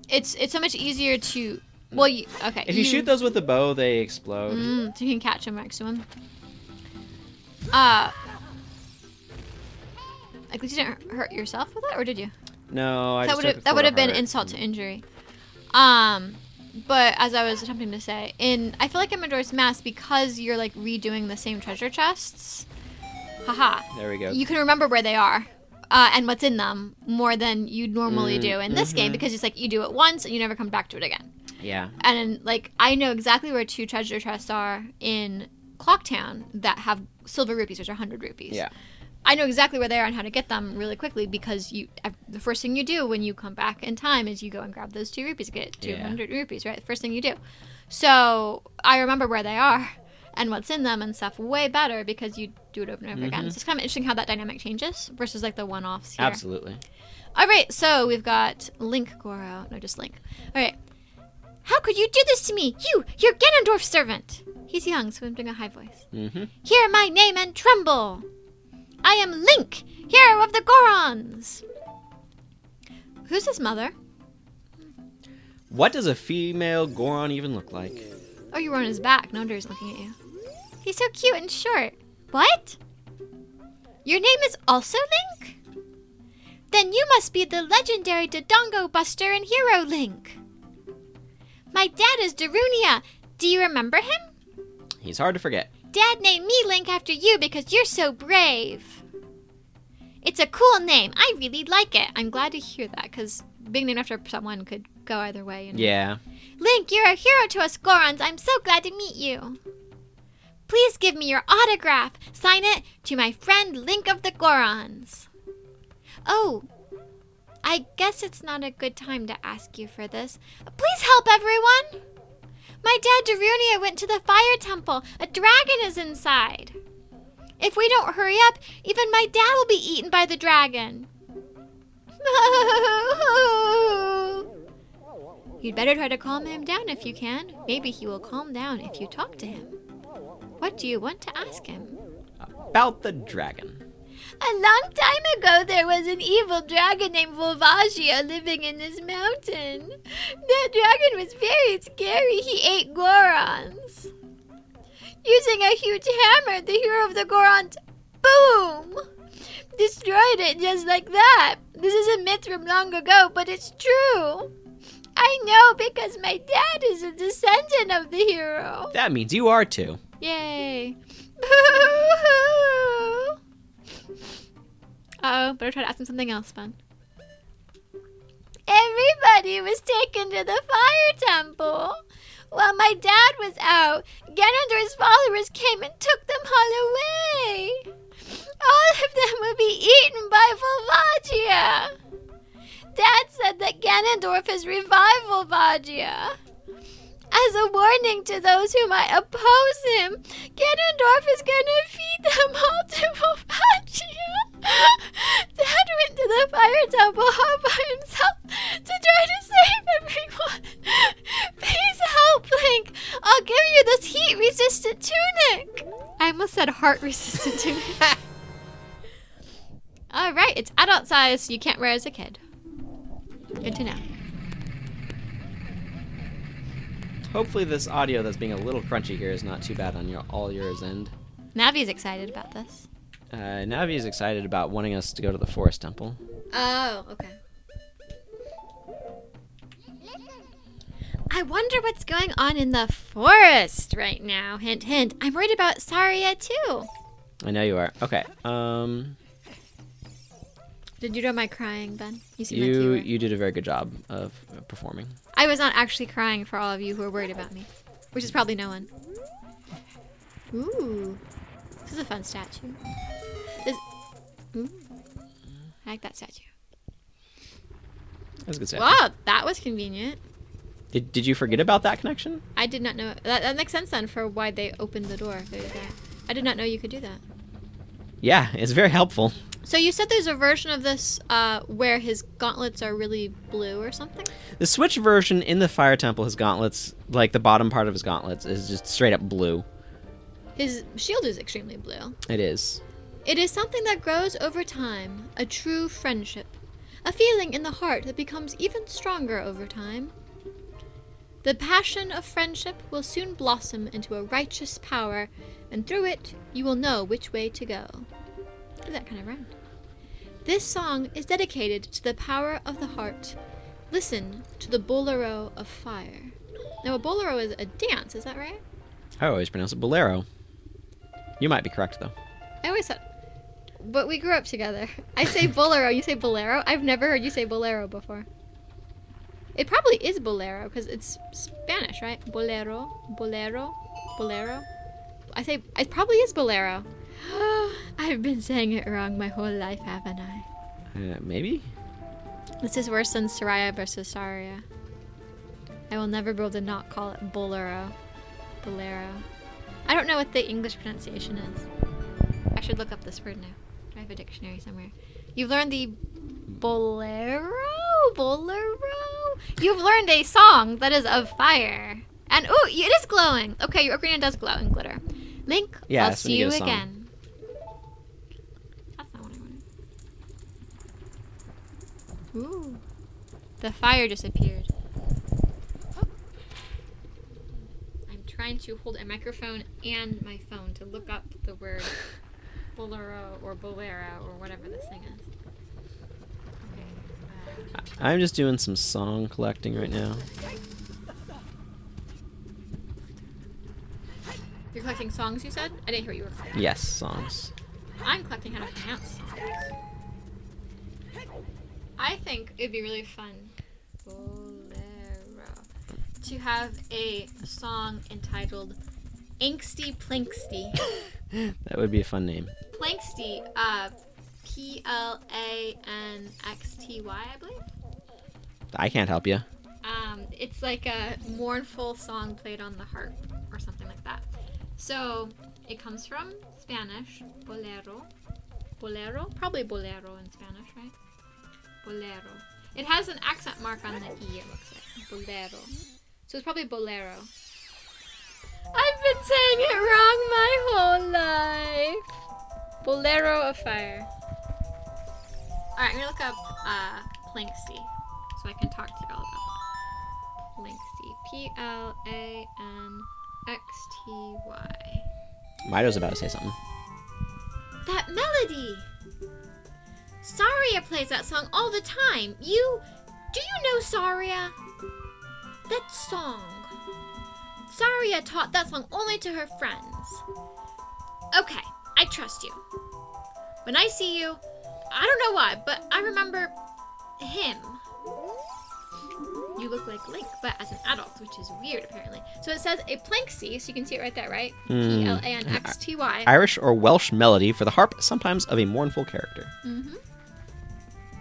It's so much easier to. Well, okay. If you shoot those with the bow, they explode. So you can catch them next to him. At least you didn't hurt yourself with it, or did you? No, I That just took that would have been heart. insult to injury. But as I was attempting to say, I feel like in Majora's Mask, because you're like redoing the same treasure chests, haha. There we go. You can remember where they are. And what's in them more than you normally do in this game, because it's like you do it once and you never come back to it again. Yeah. And like I know exactly where 2 treasure chests are in Clocktown that have silver rupees, which are 100 rupees. Yeah. I know exactly where they are and how to get them really quickly, because the first thing you do when you come back in time is you go and grab those 2 rupees, get 200 rupees, right? The first thing you do. So I remember where they are and what's in them and stuff way better because you do it over and over again. So it's kind of interesting how that dynamic changes versus like the one-offs here. Absolutely. All right, so we've got Link Goro. No, just Link. All right. How could you do this to me? You're Ganondorf's servant. He's young, so I'm doing a high voice. Hear my name and tremble. I am Link, hero of the Gorons. Who's his mother? What does a female Goron even look like? Oh, you were on his back. No wonder he's looking at you. He's so cute and short. What? Your name is also Link? Then you must be the legendary Dodongo Buster and Hero Link. My dad is Darunia. Do you remember him? He's hard to forget. Dad named me Link after you because you're so brave. It's a cool name. I really like it. I'm glad to hear that, because being named after someone could go either way. You know? Yeah. Link, you're a hero to us Gorons. I'm so glad to meet you. Please give me your autograph. Sign it to my friend Link of the Gorons. Oh, I guess it's not a good time to ask you for this. Please help, everyone! My dad Darunia went to the fire temple. A dragon is inside. If we don't hurry up, even my dad will be eaten by the dragon. You'd better try to calm him down if you can. Maybe he will calm down if you talk to him. What do you want to ask him? About the dragon. A long time ago, there was an evil dragon named Volvagia living in this mountain. That dragon was very scary. He ate Gorons. Using a huge hammer, the hero of the Gorons, boom, destroyed it just like that. This is a myth from long ago, but it's true. I know because my dad is a descendant of the hero. That means you are too. Yay. Uh-oh, better try to ask him something else fun. Everybody was taken to the fire temple. While my dad was out, Ganondorf's followers came and took them all away. All of them would be eaten by Volvagia. Dad said that Ganondorf has revived Volvagia. As a warning to those who might oppose him, Ganondorf is gonna feed them all to Volvagia. Dad went to the fire temple all by himself to try to save everyone. Please help, Link. I'll give you this heat-resistant tunic. I almost said heart-resistant tunic. All right, it's adult size, so you can't wear it as a kid. Good to know. Hopefully this audio that's being a little crunchy here is not too bad on all yours end. Navi's excited about this. Navi is excited about wanting us to go to the forest temple. Oh, okay. I wonder what's going on in the forest right now. Hint, hint. I'm worried about Saria too. I know you are. Okay. Did you know my crying, Ben? You seem like you were. You did a very good job of performing. I was not actually crying for all of you who are worried about me, which is probably no one. Ooh, this is a fun statue. Ooh, I like that statue. That was a good statue. Wow, that was convenient. Did you forget about that connection? I did not know. That makes sense then for why they opened the door. I did not know you could do that. Yeah, it's very helpful. So you said there's a version of this where his gauntlets are really blue or something? The Switch version in the Fire Temple, his gauntlets, like the bottom part of his gauntlets, is just straight up blue. His shield is extremely blue. It is. It is something that grows over time, a true friendship. A feeling in the heart that becomes even stronger over time. The passion of friendship will soon blossom into a righteous power, and through it, you will know which way to go. That kind of rhymed. This song is dedicated to the power of the heart. Listen to the Bolero of Fire. Now, a bolero is a dance, is that right? I always pronounce it bolero. You might be correct, though. I always said, but we grew up together. I say bolero, you say bolero. I've never heard you say bolero before. It probably is bolero because it's Spanish, right? Bolero, bolero, bolero. I say it probably is bolero. I've been saying it wrong my whole life, haven't I? Maybe? This is worse than Soraya versus Saria. I will never be able to not call it bolero. Bolero. I don't know what the English pronunciation is. I should look up this word now. I have a dictionary somewhere. You've learned the bolero? Bolero? You've learned a song that is of fire. And, ooh, it is glowing. Okay, your ocarina does glow in glitter. Link, yeah, I'll see you again. Ooh, the fire disappeared. I'm trying to hold a microphone and my phone to look up the word bolero or bolero or whatever this thing is. Okay. I'm just doing some song collecting right now. You're collecting songs, you said? I didn't hear what you were collecting. Yes, songs. I'm collecting how to pronounce songs. I think it'd be really fun, bolero, to have a song entitled Inksty Planksty. That would be a fun name. Planksty, Planxty, I believe. I can't help you. It's like a mournful song played on the harp or something like that. So it comes from Spanish, bolero. Bolero? Probably bolero in Spanish, right? Bolero. It has an accent mark on the E, it looks like. Bolero. So it's probably bolero. I've been saying it wrong my whole life. Bolero of Fire. Alright, I'm gonna look up Planxty so I can talk to you all about that. Planxty. Planxty. Mido's about to say something. That melody! Saria plays that song all the time. Do you know Saria? That song. Saria taught that song only to her friends. Okay, I trust you. When I see you, I don't know why, but I remember him. You look like Link, but as an adult, which is weird, apparently. So it says a Planxty, so you can see it right there, right? Planxty. Irish or Welsh melody for the harp, sometimes of a mournful character. Mm-hmm.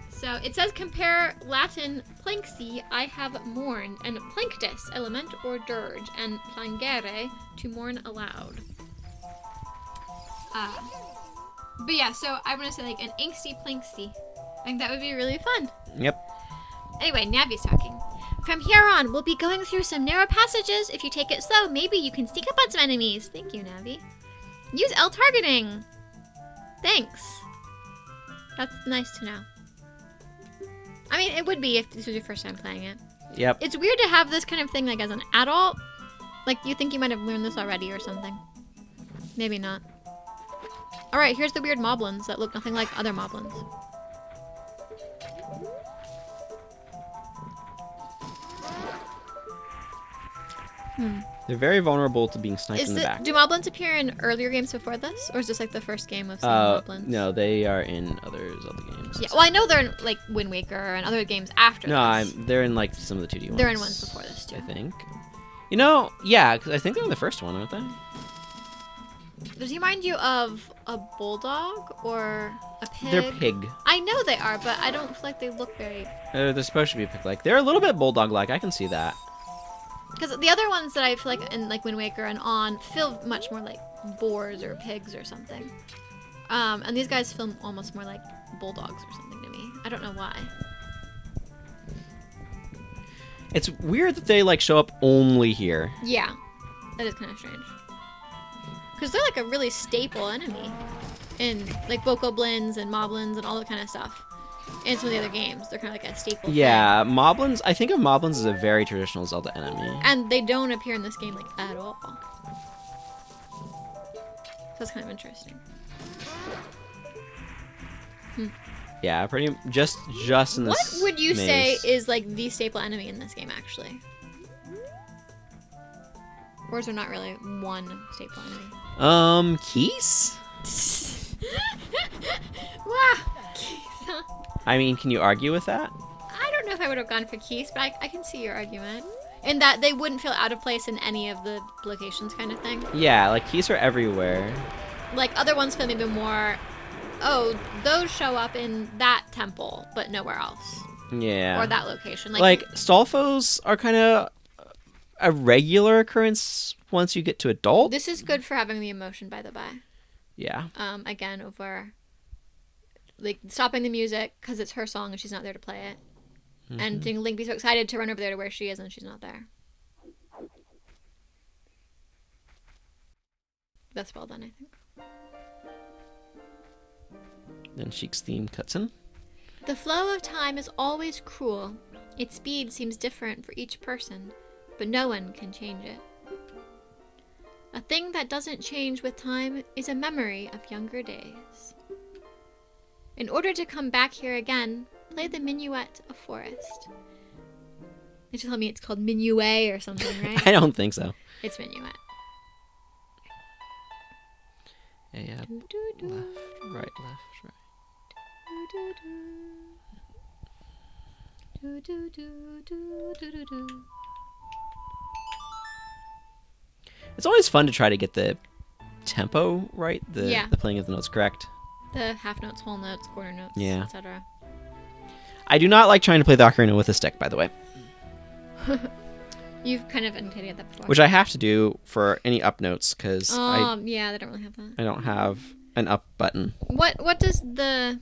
So it says compare Latin Planxty, I have mourned, and planctus, a lament or dirge, and plangere, to mourn aloud. But yeah, so I want to say like an angsty Planxty. I think that would be really fun. Yep. Anyway, Navi's talking. From here on, we'll be going through some narrow passages. If you take it slow, maybe you can sneak up on some enemies. Thank you, Navi. Use L targeting. Thanks. That's nice to know. I mean, it would be if this was your first time playing it. Yep. It's weird to have this kind of thing like as an adult. Like, you think you might have learned this already or something. Maybe not. Alright, here's the weird moblins that look nothing like other moblins. They're very vulnerable to being sniped in the back. Do moblins appear in earlier games before this? Or is this like the first game of seeing moblins? No, they are in other Zelda games. Yeah, well, I know they're in like Wind Waker and other games after this. They're in like some of the 2D ones. They're in ones before this too. I think. You know, yeah, because I think they're in the first one, aren't they? Does he remind you of a bulldog or a pig? They're pig. I know they are, but I don't feel like they look very... They're supposed to be pig-like. They're a little bit bulldog-like. I can see that. Because the other ones that I feel like in like Wind Waker and on feel much more like boars or pigs or something. And these guys feel almost more like bulldogs or something to me. I don't know why. It's weird that they like show up only here. Yeah, that is kind of strange. Because they're like a really staple enemy in like bokoblins and moblins and all that kind of stuff. And some of the other games, they're kind of like a staple thing. Moblins, I think of moblins as a very traditional Zelda enemy. And they don't appear in this game like at all. So that's kind of interesting. Yeah, pretty just in this What would you maze. say is like the staple enemy in this game actually? Or is there not really one staple enemy? Keys? Wow, Keys, huh? I mean, can you argue with that? I don't know if I would have gone for Keys, but I can see your argument. In that they wouldn't feel out of place in any of the locations kind of thing. Yeah, like keys are everywhere. Like other ones feel maybe more, oh, those show up in that temple, but nowhere else. Yeah. Or that location. Like Stalfos are kind of a regular occurrence once you get to adult. This is good for having the emotion, by the by. Yeah. Again, over like stopping the music because it's her song and she's not there to play it. And seeing Link be so excited to run over there to where she is and she's not there. That's well done, I think. Then Sheik's theme cuts in. The flow of time is always cruel. Its speed seems different for each person, but no one can change it. A thing that doesn't change with time is a memory of younger days. In order to come back here again, play the Minuet of Forest. They just tell me it's called Minuet or something, right? I don't think so. It's Minuet. Yeah. Left, right. It's always fun to try to get the tempo right, the playing of the notes correct. The half notes, whole notes, quarter notes, Yeah. etc. I do not like trying to play the ocarina with a stick, by the way. You've kind of indicated that before. Which I have to do for any up notes, because yeah, they don't really have that. I don't have an up button. What does that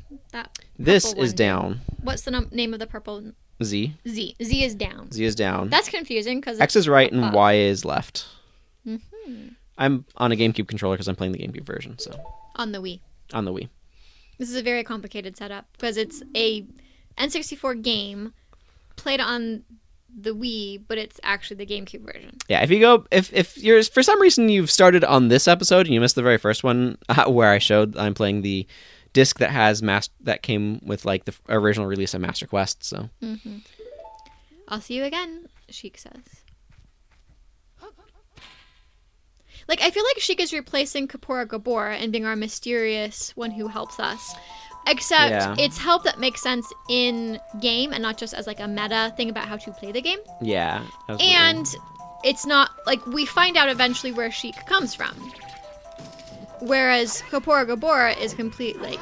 This purple is one do? down. What's the name of the purple? Z. Z. Z is down. Z is down. That's confusing because X is right and Y is left. Mm-hmm. I'm on a GameCube controller because I'm playing the GameCube version, so. On the Wii. On the Wii. This is a very complicated setup because it's a N64 game played on the Wii, but it's actually the GameCube version. Yeah, if you're for some reason you've started on this episode and you missed the very first one where I showed I'm playing the disc that has that came with like the original release of Master Quest. So. Mm-hmm. I'll see you again, Sheik says. Like, I feel like Sheik is replacing Kapora Gabor and being our mysterious one who helps us. Except it's help that makes sense in game and not just as like a meta thing about how to play the game. Yeah. Absolutely. And it's not like we find out eventually where Sheik comes from. Whereas Kapora Gabor is complete like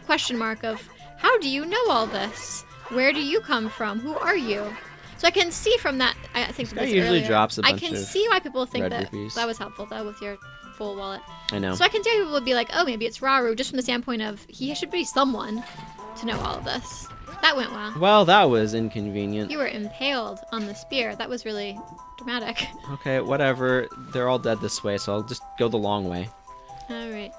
question mark of how do you know all this? Where do you come from? Who are you? So I can see from that. I think this guy usually earlier, drops a bunch I can of see why people think red that rupees. that was helpful though with your full wallet. I know. So I can see why people would be like, oh, maybe it's Raru, just from the standpoint of he should be someone to know all of this. That went well. Well, that was inconvenient. You were impaled on the spear. That was really dramatic. Okay, whatever. They're all dead this way, so I'll just go the long way. All right.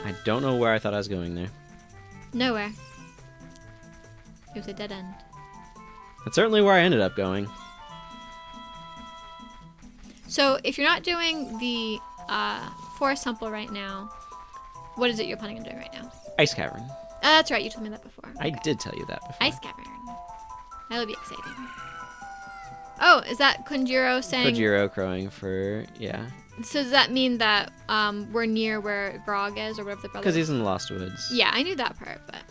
I don't know where I thought I was going there. Nowhere. It was a dead end. That's certainly where I ended up going. So if you're not doing the forest temple right now, what is it you're planning on doing right now? Ice Cavern. That's right. You told me that before. I did tell you that before. Ice Cavern. That'll be exciting. Oh, is that Konjiro saying? Kojiro crowing for, yeah. So does that mean that we're near where Grog is, or whatever the brother? Because he's in the Lost Woods. Yeah, I knew that part, but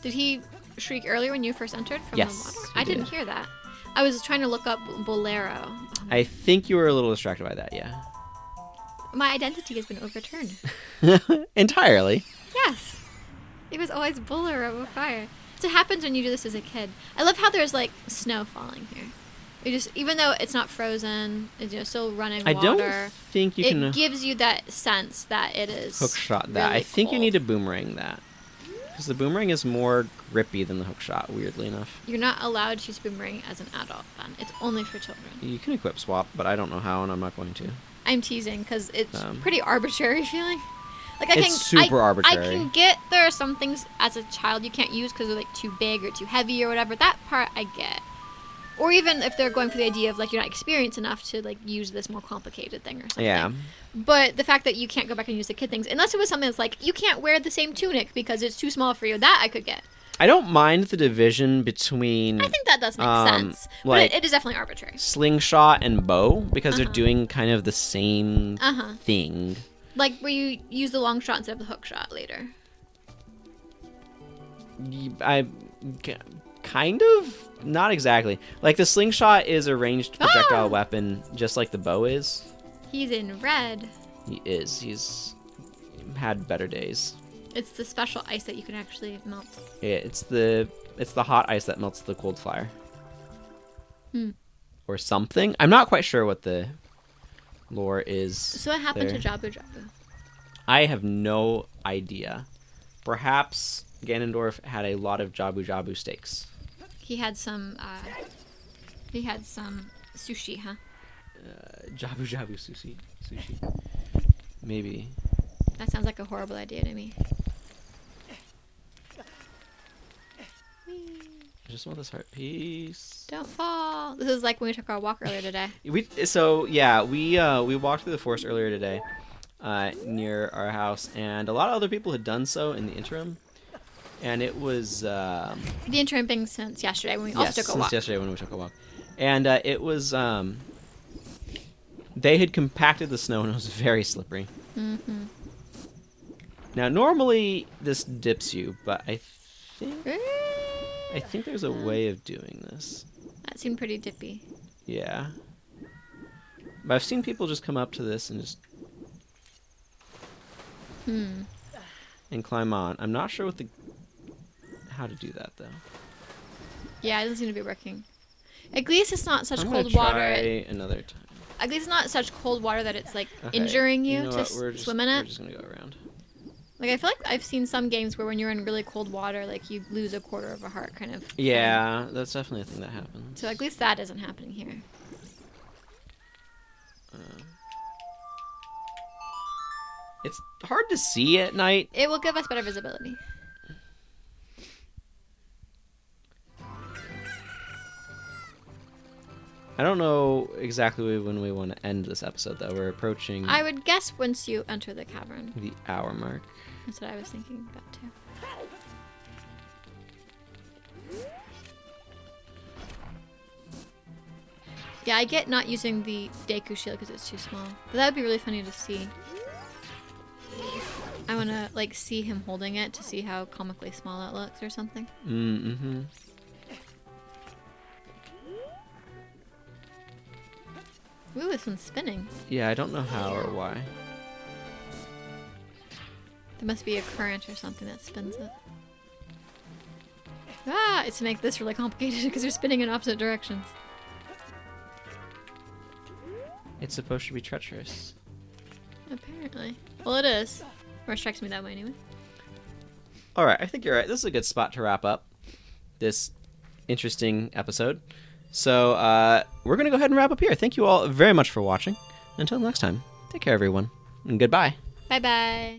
did he shriek earlier when you first entered from Yes, the water? he I didn't did. hear that. I was trying to look up Bolero. I think you were a little distracted by that, yeah. My identity has been overturned. Entirely. Yes, it was always Bolero of Fire. So it happens when you do this as a kid. I love how there's like snow falling here. It just, even though it's not frozen, it's still running water. I don't think you can It gives you that sense that it is hook shot that. really I think you cold. need to boomerang that. Because the boomerang is more grippy than the hook shot, weirdly enough. You're not allowed to use boomerang as an adult, then. It's only for children. You can equip swap, but I don't know how, and I'm not going to. I'm teasing because it's pretty arbitrary feeling. Like It's super arbitrary. I can get there are some things as a child you can't use because they're like too big or too heavy or whatever. That part I get. Or even if they're going for the idea of like you're not experienced enough to like use this more complicated thing or something. Yeah. But the fact that you can't go back and use the kid things, unless it was something that's like you can't wear the same tunic because it's too small for you, that I could get. I don't mind the division between I think that does make sense. like but it is definitely arbitrary. slingshot and bow because they're doing kind of the same thing. Like where you use the long shot instead of the hook shot later. Kind of, not exactly. Like the slingshot is a ranged projectile weapon, just like the bow is. He's in red. He is. He's had better days. It's the special ice that you can actually melt. Yeah, it's the hot ice that melts the cold fire. Or something. I'm not quite sure what the lore is. So what happened there. to Jabu Jabu? I have no idea. Perhaps Ganondorf had a lot of Jabu Jabu steaks. He had some sushi, huh? Jabu Jabu sushi. Maybe. That sounds like a horrible idea to me. I just want this heart piece. Don't fall. This is like when we took our walk earlier today. We walked through the forest earlier today, near our house, and a lot of other people had done so in the interim, and it was The interim being since yesterday when we also took a walk. since yesterday when we took a walk, and it was they had compacted the snow and it was very slippery. Mm-hmm. Now normally this dips you, but I think there's a way of doing this. That seemed pretty dippy. Yeah. But I've seen people just come up to this and just... and climb on. I'm not sure how to do that, though. Yeah, it doesn't seem to be working. At least it's not such I'm cold gonna water. try another time. At least it's not such cold water that it's, like, Okay. injuring you, know to what? We're swim in it. We're just gonna go around. Like, I feel like I've seen some games where when you're in really cold water, like, you lose a quarter of a heart, kind of. Yeah, that's definitely a thing that happens. So at least that isn't happening here. It's hard to see at night. It will give us better visibility. I don't know exactly when we want to end this episode, though. We're approaching I would guess once you enter the cavern. the hour mark. That's what I was thinking about, too. Yeah, I get not using the Deku shield because it's too small. But that would be really funny to see. I want to, like, see him holding it to see how comically small it looks or something. Mm-hmm. Ooh, this one's spinning. Yeah, I don't know how or why. There must be a current or something that spins it. Ah, it's to make this really complicated because they're spinning in opposite directions. It's supposed to be treacherous. Apparently. Well, it is. Or it strikes me that way anyway. All right, I think you're right. This is a good spot to wrap up this interesting episode. So we're going to go ahead and wrap up here. Thank you all very much for watching. Until next time, take care, everyone, and goodbye. Bye-bye.